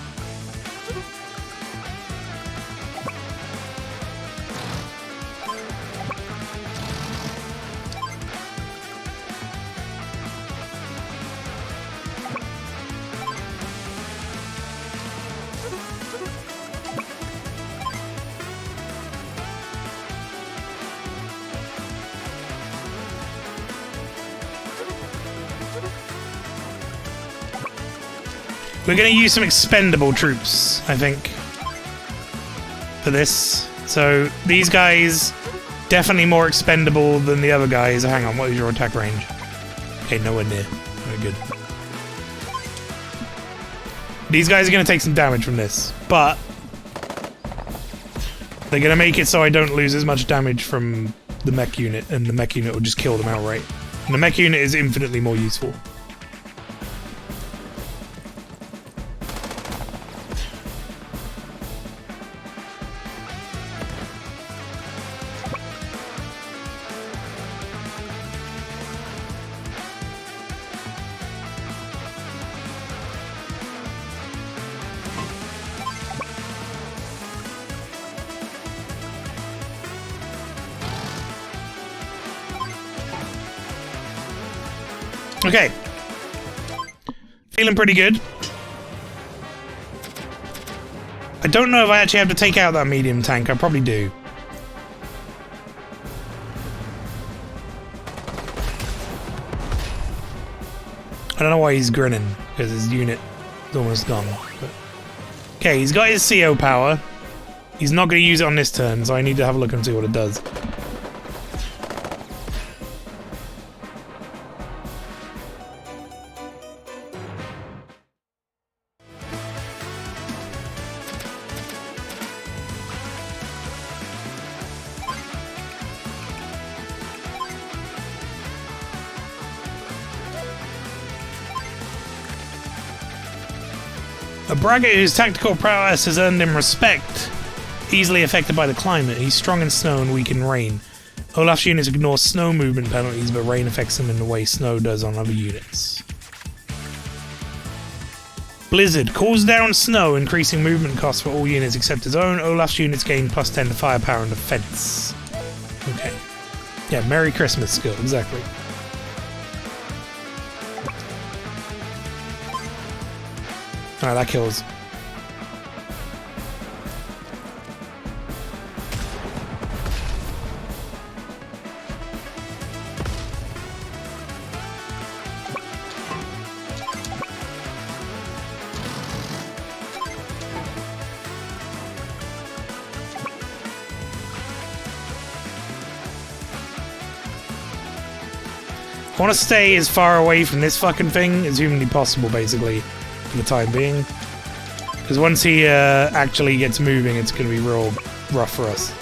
We're going to use some expendable troops, I think, for this. So these guys, definitely more expendable than the other guys. Hang on, what is your attack range? Okay, nowhere near. Very good. These guys are going to take some damage from this, but they're going to make it so I don't lose as much damage from the mech unit, and the mech unit will just kill them outright. And the mech unit is infinitely more useful. Okay. Feeling pretty good. I don't know if I actually have to take out that medium tank. I probably do. I don't know why he's grinning, because his unit is almost gone. But... okay, he's got his CO power. He's not going to use it on this turn, so I need to have a look and see what it does. A braggart whose tactical prowess has earned him respect. Easily affected by the climate, he's strong in snow and weak in rain. Olaf's units ignore snow movement penalties, but rain affects them in the way snow does on other units. Blizzard calls down snow, increasing movement costs for all units except his own. Olaf's units gain +10 to firepower and defense. Okay. Yeah, Merry Christmas skill, exactly. Alright, that kills. I want to stay as far away from this fucking thing as humanly possible, basically, for the time being. Because once he actually gets moving, it's going to be real rough for us.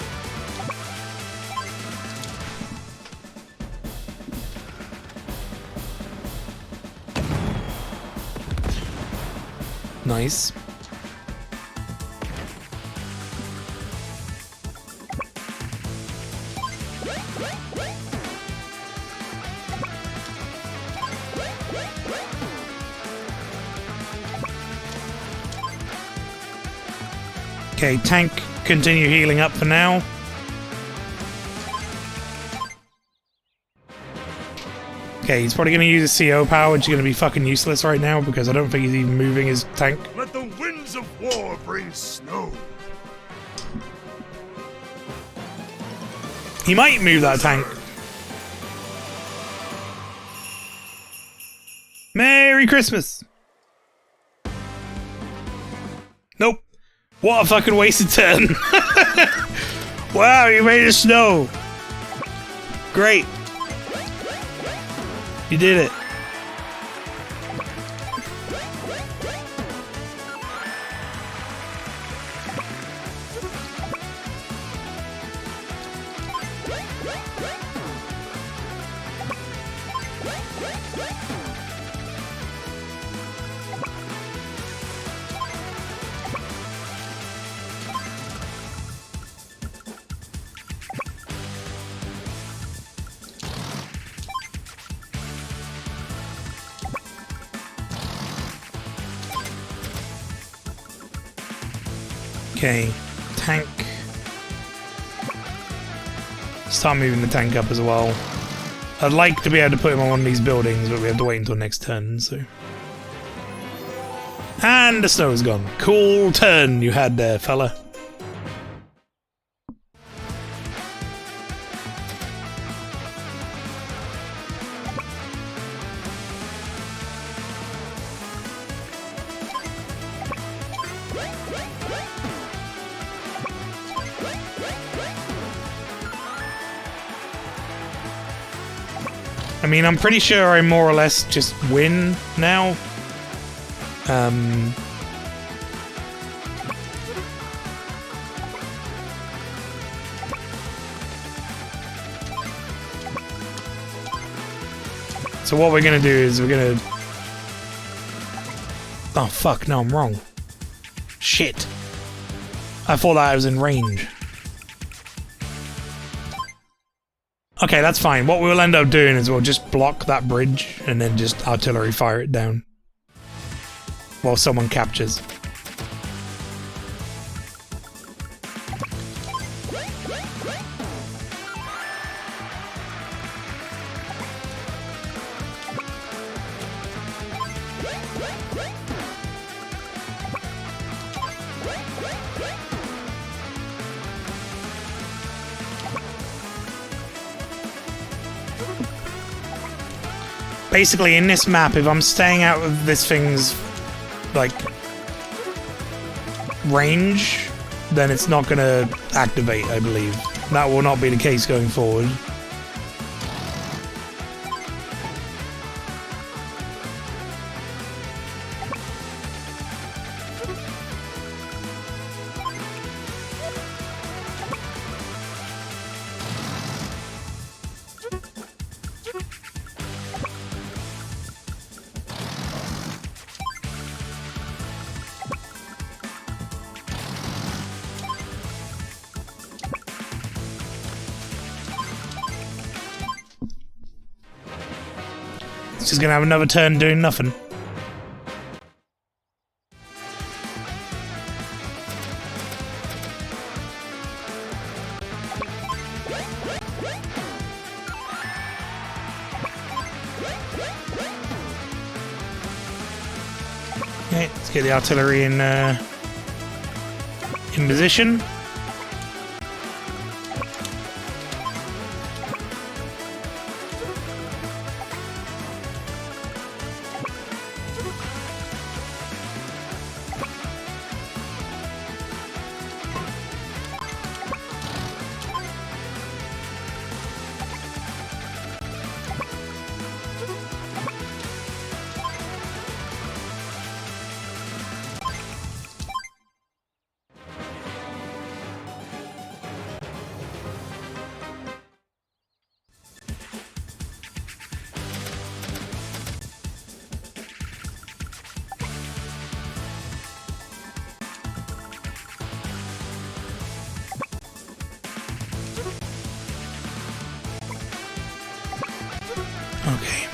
Nice. Okay, tank, continue healing up for now. Okay, he's probably going to use his CO power, which is going to be fucking useless right now because I don't think he's even moving his tank. Let the winds of war bring snow. He might move that tank. Merry Christmas! Nope. What a fucking wasted turn. Wow, you made it snow. Great. You did it. Okay, tank. Start moving the tank up as well. I'd like to be able to put him on one of these buildings, but we have to wait until next turn, so... And the snow's gone. Cool turn you had there, fella. I mean, I'm pretty sure I more or less just win now. So what we're gonna do is we're gonna... Oh fuck, no, I'm wrong. Shit. I thought that I was in range. Okay, that's fine. What we'll end up doing is we'll just block that bridge and then just artillery fire it down while someone captures. Basically, in this map, if I'm staying out of this thing's, like, range, then it's not going to activate, I believe. That will not be the case going forward. She's gonna have another turn doing nothing. Okay, let's get the artillery in position. Okay.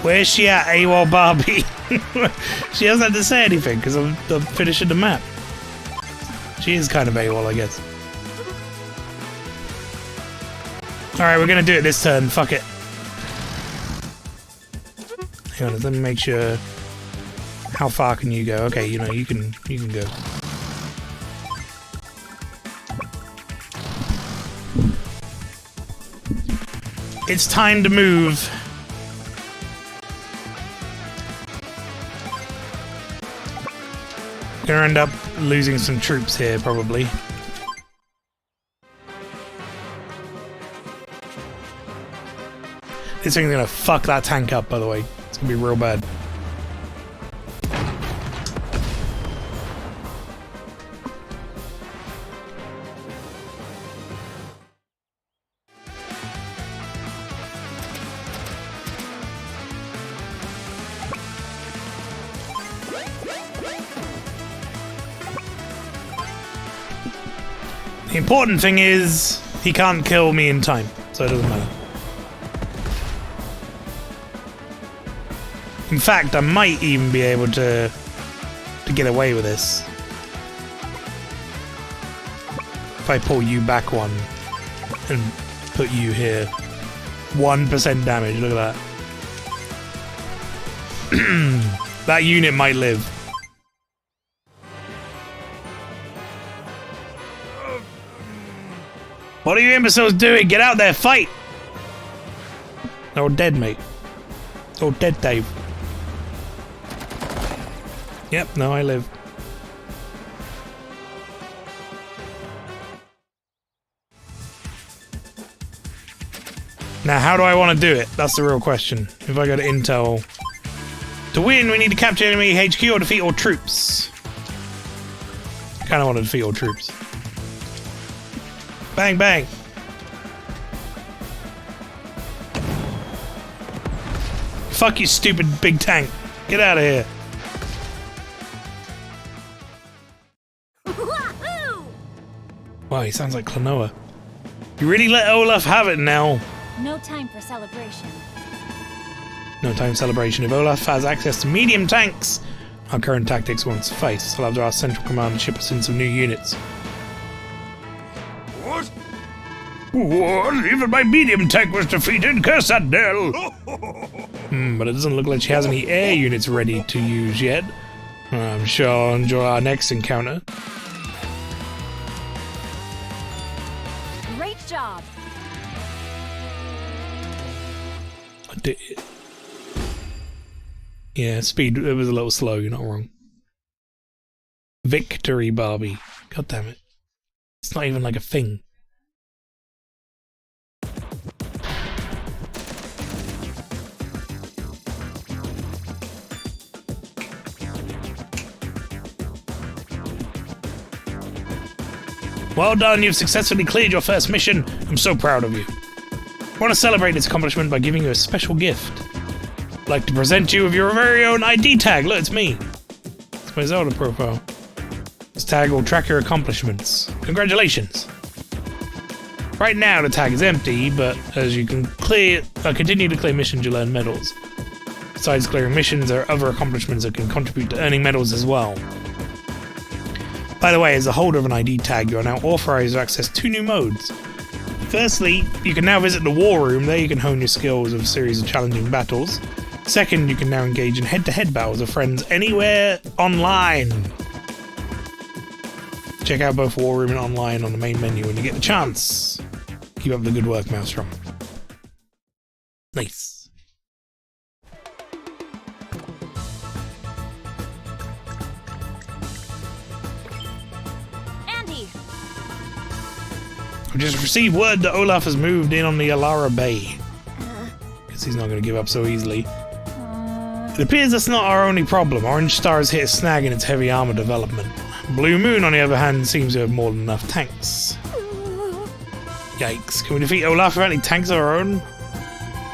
Where's she at, AWOL Barbie? She hasn't had to say anything because I'm finishing the map. She is kind of AWOL, I guess. Alright, we're gonna do it this turn. Fuck it. Hang on, let me make sure. How far can you go? Okay, you know, you can go. It's time to move. Gonna end up losing some troops here, probably. This thing's gonna fuck that tank up, by the way. It's gonna be real bad. The important thing is he can't kill me in time, so it doesn't matter. In fact, I might even be able to get away with this. If I pull you back one and put you here. 1% damage, look at that. That unit might live. What are you imbeciles doing? Get out there, fight! They're all dead, mate. They're all dead, Dave. Yep, no, I live. Now, how do I want to do it? That's the real question. If I go to Intel... To win, we need to capture enemy HQ or defeat all troops. Kind of want to defeat all troops. Bang, bang. Fuck you, stupid big tank. Get out of here. Wow, he sounds like Klonoa. You really let Olaf have it now. No time for celebration. No time for celebration. If Olaf has access to medium tanks, our current tactics won't suffice. I'll have to ask Central Command to ship us in some new units. What? What? Even my medium tank was defeated? Curse that Nell! But it doesn't look like she has any air units ready to use yet. I'm sure I'll enjoy our next encounter. Great job. I did. Yeah, speed, it was a little slow, you're not wrong. Victory, Barbie. God damn it. It's not even like a thing. Well done, you've successfully cleared your first mission. I'm so proud of you. I want to celebrate this accomplishment by giving you a special gift. I'd like to present you with your very own ID tag. Look, it's me. It's my Zelda profile. This tag will track your accomplishments. Congratulations. Right now the tag is empty, but as you can continue to clear missions, you learn medals. Besides clearing missions, there are other accomplishments that can contribute to earning medals as well. By the way, as a holder of an ID tag, you are now authorized to access 2 new modes. Firstly, you can now visit the War Room. There you can hone your skills with a series of challenging battles. Second, you can now engage in head-to-head battles with friends anywhere online. Check out both War Room and Online on the main menu when you get the chance. Keep up the good work, Maelstrom. Nice. We just received word that Olaf has moved in on the Alara Bay. Guess he's not going to give up so easily. It appears that's not our only problem. Orange Star has hit a snag in its heavy armor development. Blue Moon, on the other hand, seems to have more than enough tanks. Yikes. Can we defeat Olaf without any tanks of our own?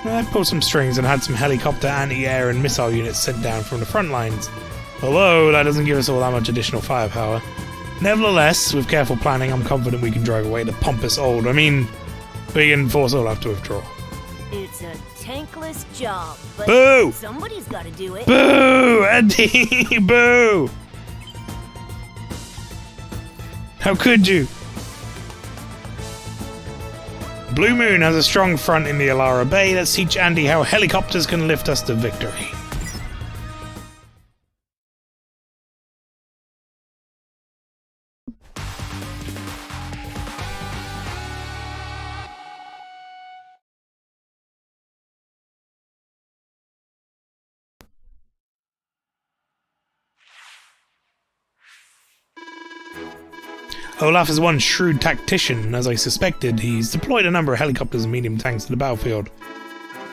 I pulled some strings and had some helicopter, anti-air and missile units sent down from the front lines. Although that doesn't give us all that much additional firepower. Nevertheless, with careful planning, I'm confident we can drive away the pompous we can force Olaf to withdraw. It's a tankless job, but Boo! somebody's got to do it. Boo! Andy! Boo! How could you? Blue Moon has a strong front in the Alara Bay. Let's teach Andy how helicopters can lift us to victory. Olaf is one shrewd tactician. As I suspected, he's deployed a number of helicopters and medium tanks to the battlefield.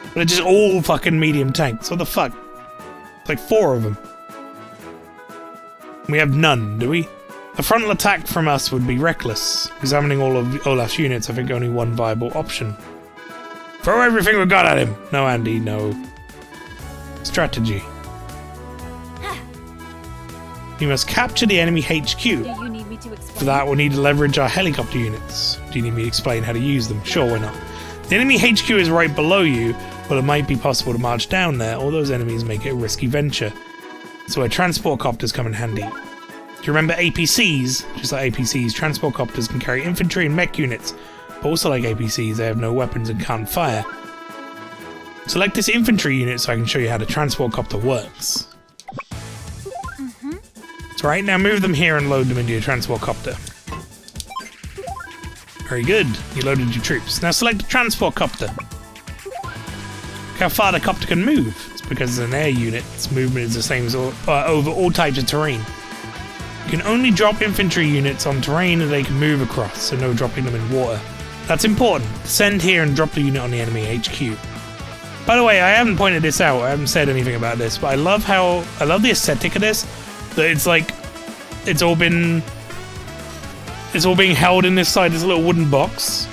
But they're just all fucking medium tanks. What the fuck? It's like 4 of them. We have none, do we? A frontal attack from us would be reckless. Examining all of Olaf's units, I think only one viable option. Throw everything we've got at him! No, Andy, no. Strategy. We must capture the enemy HQ. Do you need me to explain? For that, we'll need to leverage our helicopter units. Do you need me to explain how to use them? Sure, why not? The enemy HQ is right below you, but it might be possible to march down there, or those enemies make it a risky venture. So where transport copters come in handy. Do you remember APCs? Just like APCs, transport copters can carry infantry and mech units, but also like APCs, they have no weapons and can't fire. Select this infantry unit so I can show you how the transport copter works. So right now move them here and load them into your transport copter. Very good, you loaded your troops. Now select the transport copter. Look how far the copter can move. It's because it's an air unit, its movement is the same as over all types of terrain. You can only drop infantry units on terrain that they can move across, so no dropping them in water. That's important. Send here and drop the unit on the enemy HQ. By the way, I haven't pointed this out, I haven't said anything about this, but I love the aesthetic of this. That it's like it's all being held in this little wooden box.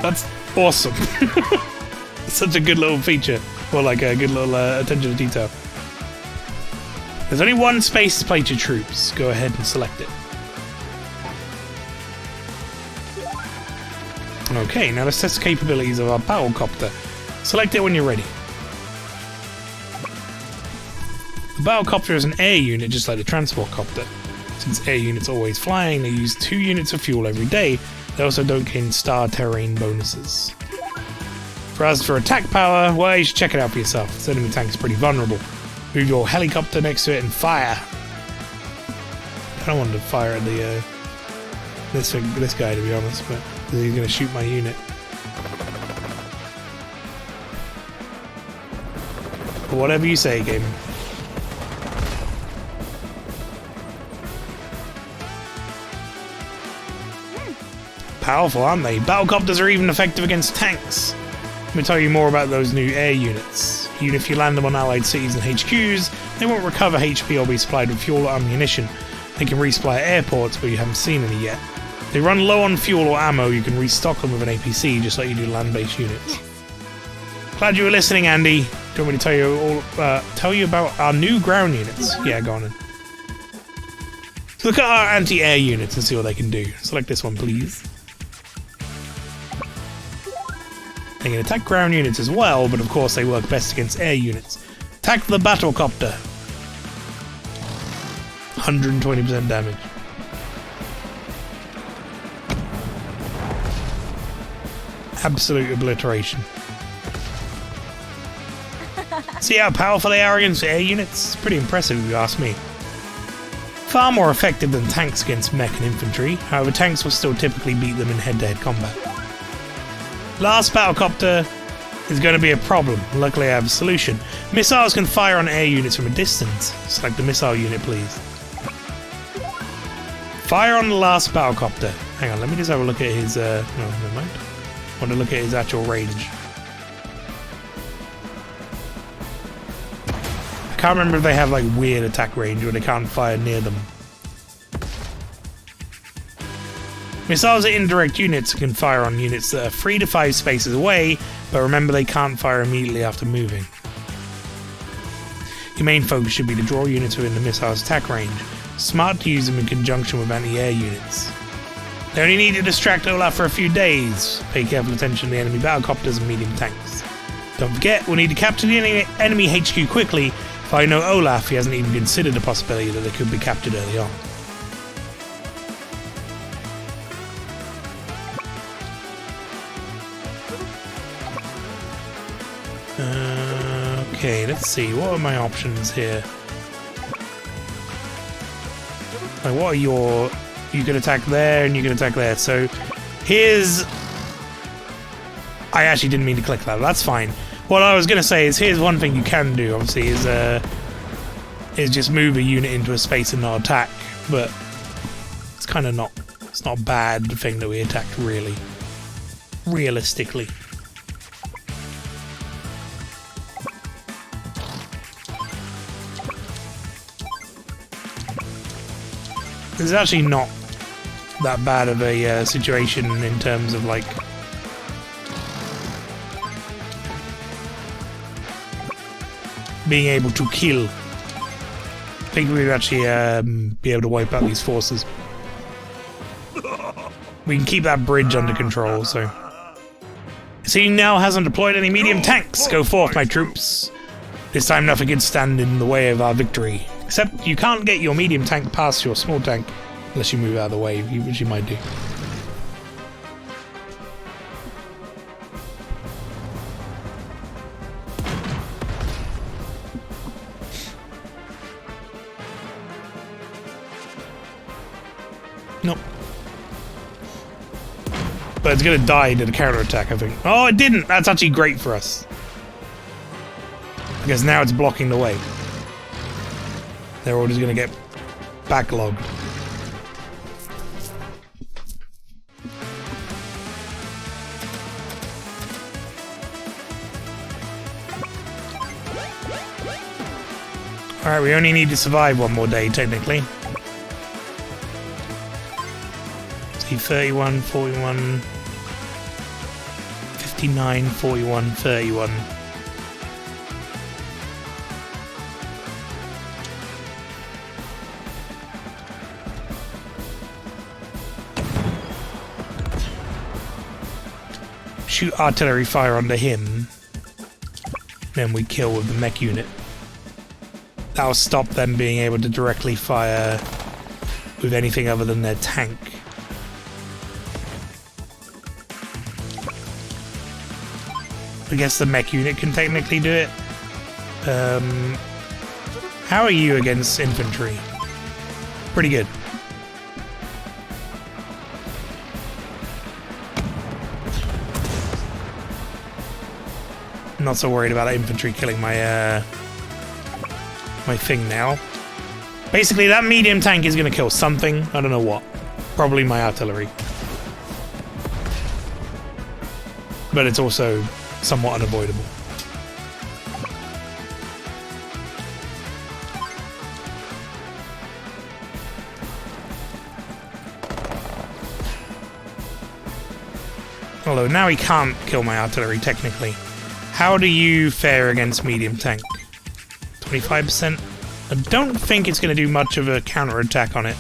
That's awesome. It's such a good little feature, or like a good little attention to detail. There's only one space to place your troops. Go ahead and select it. Okay, now let's test the capabilities of our battlecopter. Select it when you're ready. The battlecopter is an air unit just like the transport copter. Since air units are always flying, they use 2 units of fuel every day. They also don't gain star terrain bonuses. As for attack power, well, you should check it out for yourself. This enemy tank is pretty vulnerable. Move your helicopter next to it and fire. I don't want to fire at the this guy, to be honest, but he's going to shoot my unit. But whatever you say, game. Powerful, aren't they? Battlecopters are even effective against tanks. Let me tell you more about those new air units. Even if you land them on allied cities and HQs, they won't recover HP or be supplied with fuel or ammunition. They can resupply at airports, but you haven't seen any yet. If they run low on fuel or ammo, you can restock them with an APC, just like you do land-based units. Glad you were listening, Andy. Do you want me to tell you about our new ground units? Yeah, go on then. So look at our anti-air units and see what they can do. Select this one, please. They can attack ground units as well, but of course they work best against air units. Attack the battlecopter. 120% damage. Absolute obliteration. See how powerful they are against air units? It's pretty impressive if you ask me. Far more effective than tanks against mech and infantry, however tanks will still typically beat them in head-to-head combat. Last battlecopter is going to be a problem. Luckily I have a solution. Missiles can fire on air units from a distance. Select the missile unit, please. Fire on the last battlecopter. Hang on, let me just have a look at his... no, never mind. I want to look at his actual range. I can't remember if they have like weird attack range where they can't fire near them. Missiles are indirect units and can fire on units that are 3 to 5 spaces away, but remember they can't fire immediately after moving. Your main focus should be to draw units within the missile's attack range. Smart to use them in conjunction with anti-air units. They only need to distract Olaf for a few days. Pay careful attention to the enemy battlecopters and medium tanks. Don't forget, we'll need to capture the enemy HQ quickly. If But I know Olaf, he hasn't even considered the possibility that they could be captured early on. Okay, let's see. What are my options here? Like, what are your... You can attack there and you can attack there. So, here's... I actually didn't mean to click that. That's fine. What I was going to say is, here's one thing you can do, obviously, is just move a unit into a space and not attack. But it's kind of not... It's not bad, the thing that we attacked, really. Realistically. It's actually not that bad of a situation in terms of, like, being able to kill. I think we'd actually be able to wipe out these forces. We can keep that bridge under control, so... He now hasn't deployed any medium tanks. Go forth, my troops. This time nothing can stand in the way of our victory. Except you can't get your medium tank past your small tank unless you move out of the way, which you might do. Nope. But it's gonna die to the counterattack, I think. Oh, it didn't! That's actually great for us. Because now it's blocking the way. They're all just gonna get backlogged. Alright, we only need to survive one more day, technically. See, 31, 41, 59, 41, 31. Shoot artillery fire onto him, then we kill with the mech unit. That'll stop them being able to directly fire with anything other than their tank. I guess the mech unit can technically do it. How are you against infantry? Pretty good. Not so worried about infantry killing my my thing now. Basically, that medium tank is going to kill something. I don't know what. Probably my artillery. But it's also somewhat unavoidable. Although now he can't kill my artillery, technically. How do you fare against medium tank? 25%? I don't think it's going to do much of a counter-attack on it.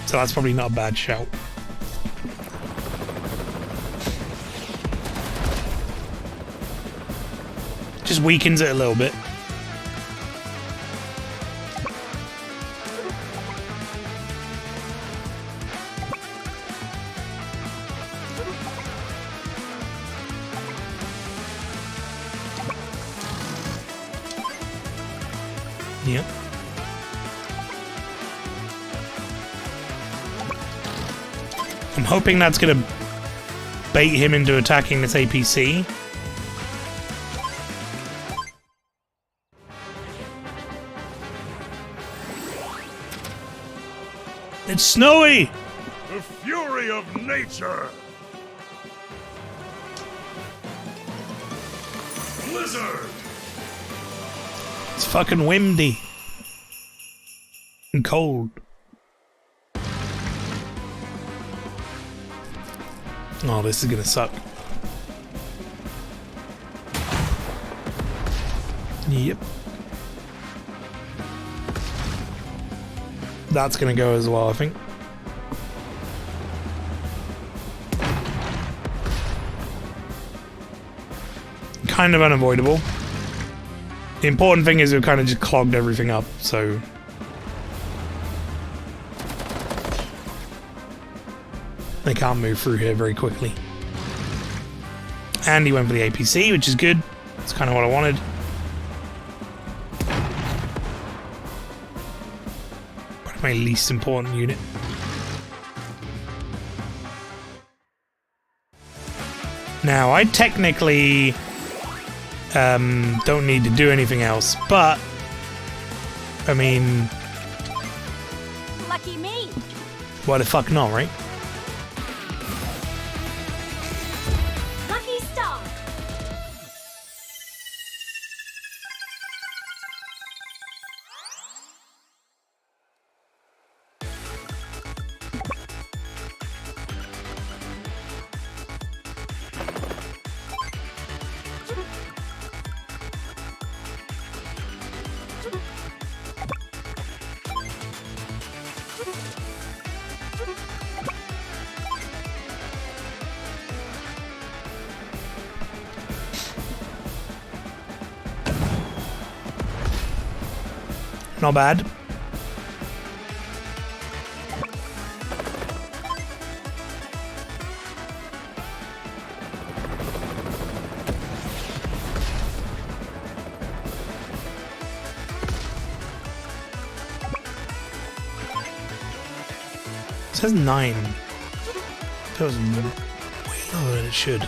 So that's probably not a bad shout. Just weakens it a little bit. Yep. I'm hoping that's going to bait him into attacking this APC. It's snowy! The fury of nature! Blizzard! It's fucking windy. And cold. Oh, this is gonna suck. Yep. That's gonna go as well, I think. Kind of unavoidable. The important thing is we've kind of just clogged everything up, so... they can't move through here very quickly. And he went for the APC, which is good. That's kind of what I wanted. Probably my least important unit. Now, I technically don't need to do anything else, but I mean, Lucky me. why the fuck not, right? Lucky star. Not bad. It says 9. That was way lower than it should.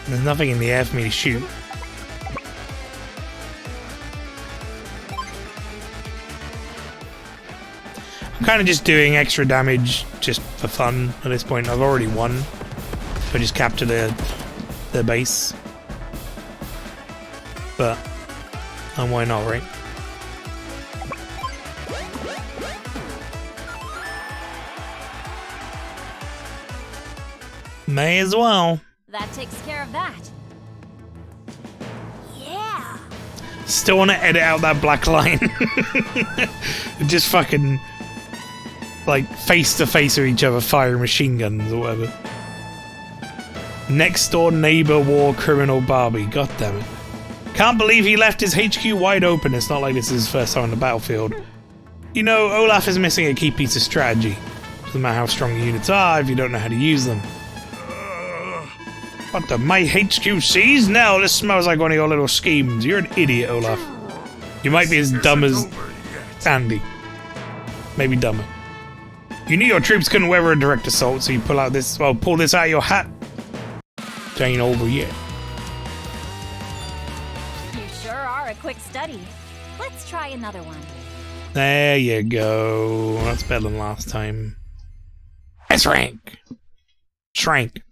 There's nothing in the air for me to shoot. I'm kind of just doing extra damage just for fun at this point. I've already won. So I just capture their base. But, and why not, right? May as well. That takes care of that. Yeah. Still want to edit out that black line. Just fucking, like, face to face with each other, firing machine guns or whatever. Next door neighbor war criminal Barbie. God damn it. Can't believe he left his HQ wide open. It's not like this is his first time on the battlefield. You know, Olaf is missing a key piece of strategy. Doesn't matter how strong the units are if you don't know how to use them. What the? My HQ sees? No, this smells like one of your little schemes. You're an idiot, Olaf. You might be as dumb as Andy. Maybe dumber. You knew your troops couldn't weather a direct assault, so you pull this out of your hat. It ain't over yet. You sure are a quick study. Let's try another one. There you go. That's better than last time. S rank. Shrank.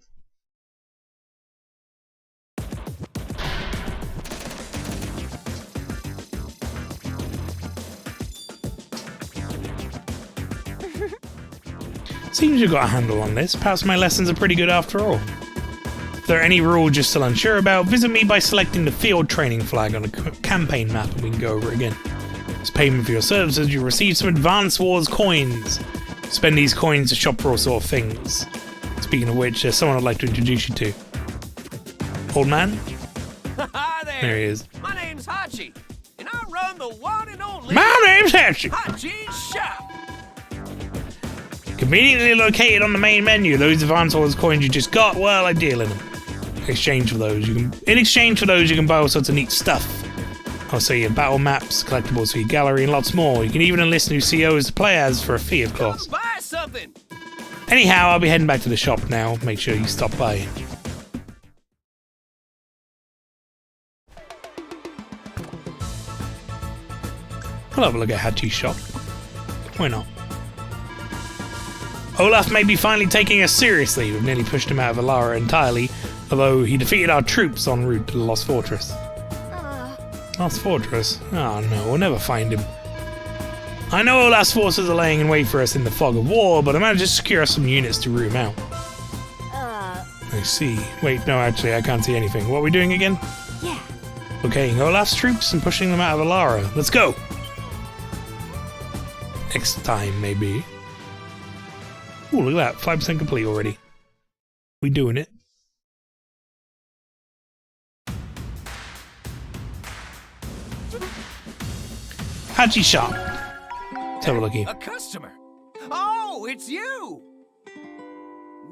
Seems you've got a handle on this. Perhaps my lessons are pretty good after all. If there are any rules you're still unsure about, visit me by selecting the field training flag on a campaign map and we can go over it again. As payment for your services, you'll receive some Advance Wars coins. Spend these coins to shop for all sort of things. Speaking of which, there's someone I'd like to introduce you to. Old man? Hi there. There he is. My name's Hachi, and I run the one and only My name's Hachi. Hachi's Shop. Conveniently located on the main menu, those Advance Wars coins you just got, well, I deal in them. In exchange for those, you can buy all sorts of neat stuff. Also, your battle maps, collectibles for your gallery, and lots more. You can even enlist new COs to play as for a fee, of course. Buy something. Anyhow, I'll be heading back to the shop now. Make sure you stop by. I'll have a look at Hachi's shop. Why not? Olaf may be finally taking us seriously. We've nearly pushed him out of Alara entirely, although he defeated our troops en route to the Lost Fortress. Lost Fortress? Oh no, we'll never find him. I know Olaf's forces are laying in wait for us in the fog of war, but I managed to secure some units to root 'em out. I see. Wait, no, actually, I can't see anything. What are we doing again? Yeah. Locating Olaf's troops and pushing them out of Alara. Let's go! Next time, maybe. Ooh, look at that. 5% complete already. We doing it. Hachi shop. Let's have a looky. A customer. Oh, it's you.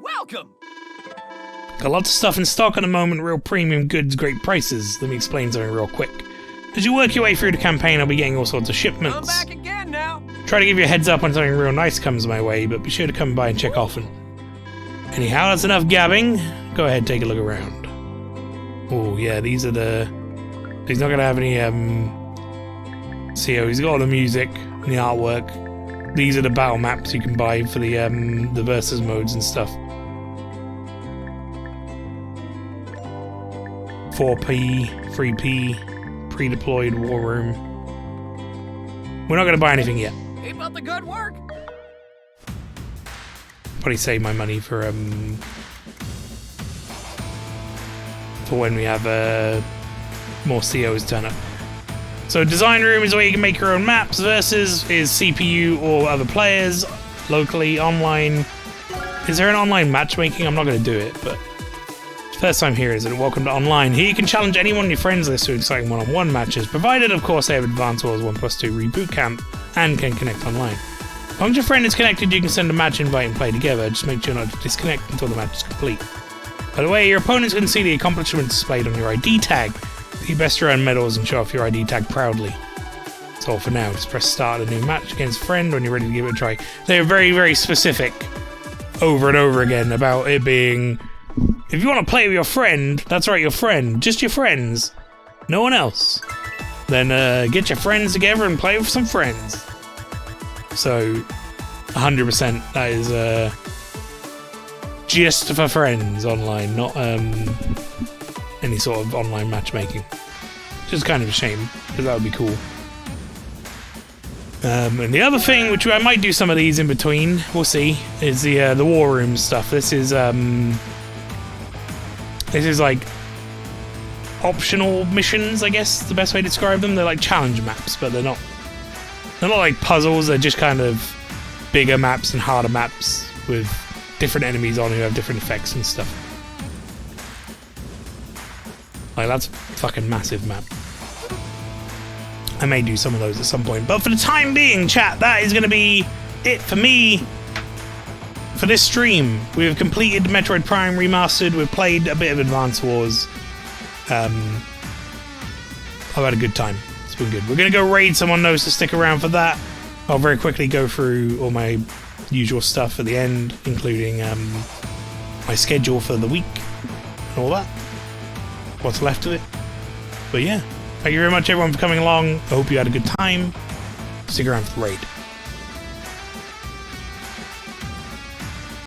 Welcome. Got lots of stuff in stock at the moment, real premium goods, great prices. Let me explain something real quick. As you work your way through the campaign, I'll be getting all sorts of I'm shipments. back again now. Try to give you a heads up when something real nice comes my way, but be sure to come by and check often. Anyhow, that's enough gabbing. Go ahead, take a look around. Oh yeah, these are the... He's not going to have any, he's got all the music and the artwork. These are the battle maps you can buy for the versus modes and stuff. 4p, 3p, pre-deployed war room. We're not going to buy anything yet. Keep up the good work. Probably save my money for when we have more COs turn up. So design room is where you can make your own maps. Versus is CPU or other players, locally, online. Is there an online matchmaking? I'm not going to do it, but first time here, is it? Welcome to online. Here you can challenge anyone in your friends list to exciting one-on-one matches, provided of course they have Advanced Wars 1+2 Reboot Camp and can connect online. As long as your friend is connected, you can send a match invite and play together. Just make sure not to disconnect until the match is complete. By the way, your opponents can see the accomplishments displayed on your ID tag. You best earn medals and show off your ID tag proudly. That's all for now. Just press start a new match against a friend when you're ready to give it a try. They are very, very specific over and over again about it being... If you want to play with your friend, that's right, your friend, just your friends, no one else, then get your friends together and play with some friends. So, 100% that is just for friends online, not any sort of online matchmaking. Which is kind of a shame, because that would be cool. And the other thing, which I might do some of these in between, we'll see, is the war room stuff. This is like optional missions, I guess the best way to describe them. They're like challenge maps, but they're not like puzzles. They're just kind of bigger maps and harder maps with different enemies on who have different effects and stuff. Like, that's a fucking massive map. I may do some of those at some point, but for the time being, chat, that is going to be it for me. For this stream, we have completed Metroid Prime Remastered. We've played a bit of Advance Wars. I've had a good time. It's been good. We're going to go raid someone knows to stick around for that. I'll very quickly go through all my usual stuff at the end, including my schedule for the week and all that. What's left of it. But yeah, thank you very much everyone for coming along. I hope you had a good time. Stick around for the raid.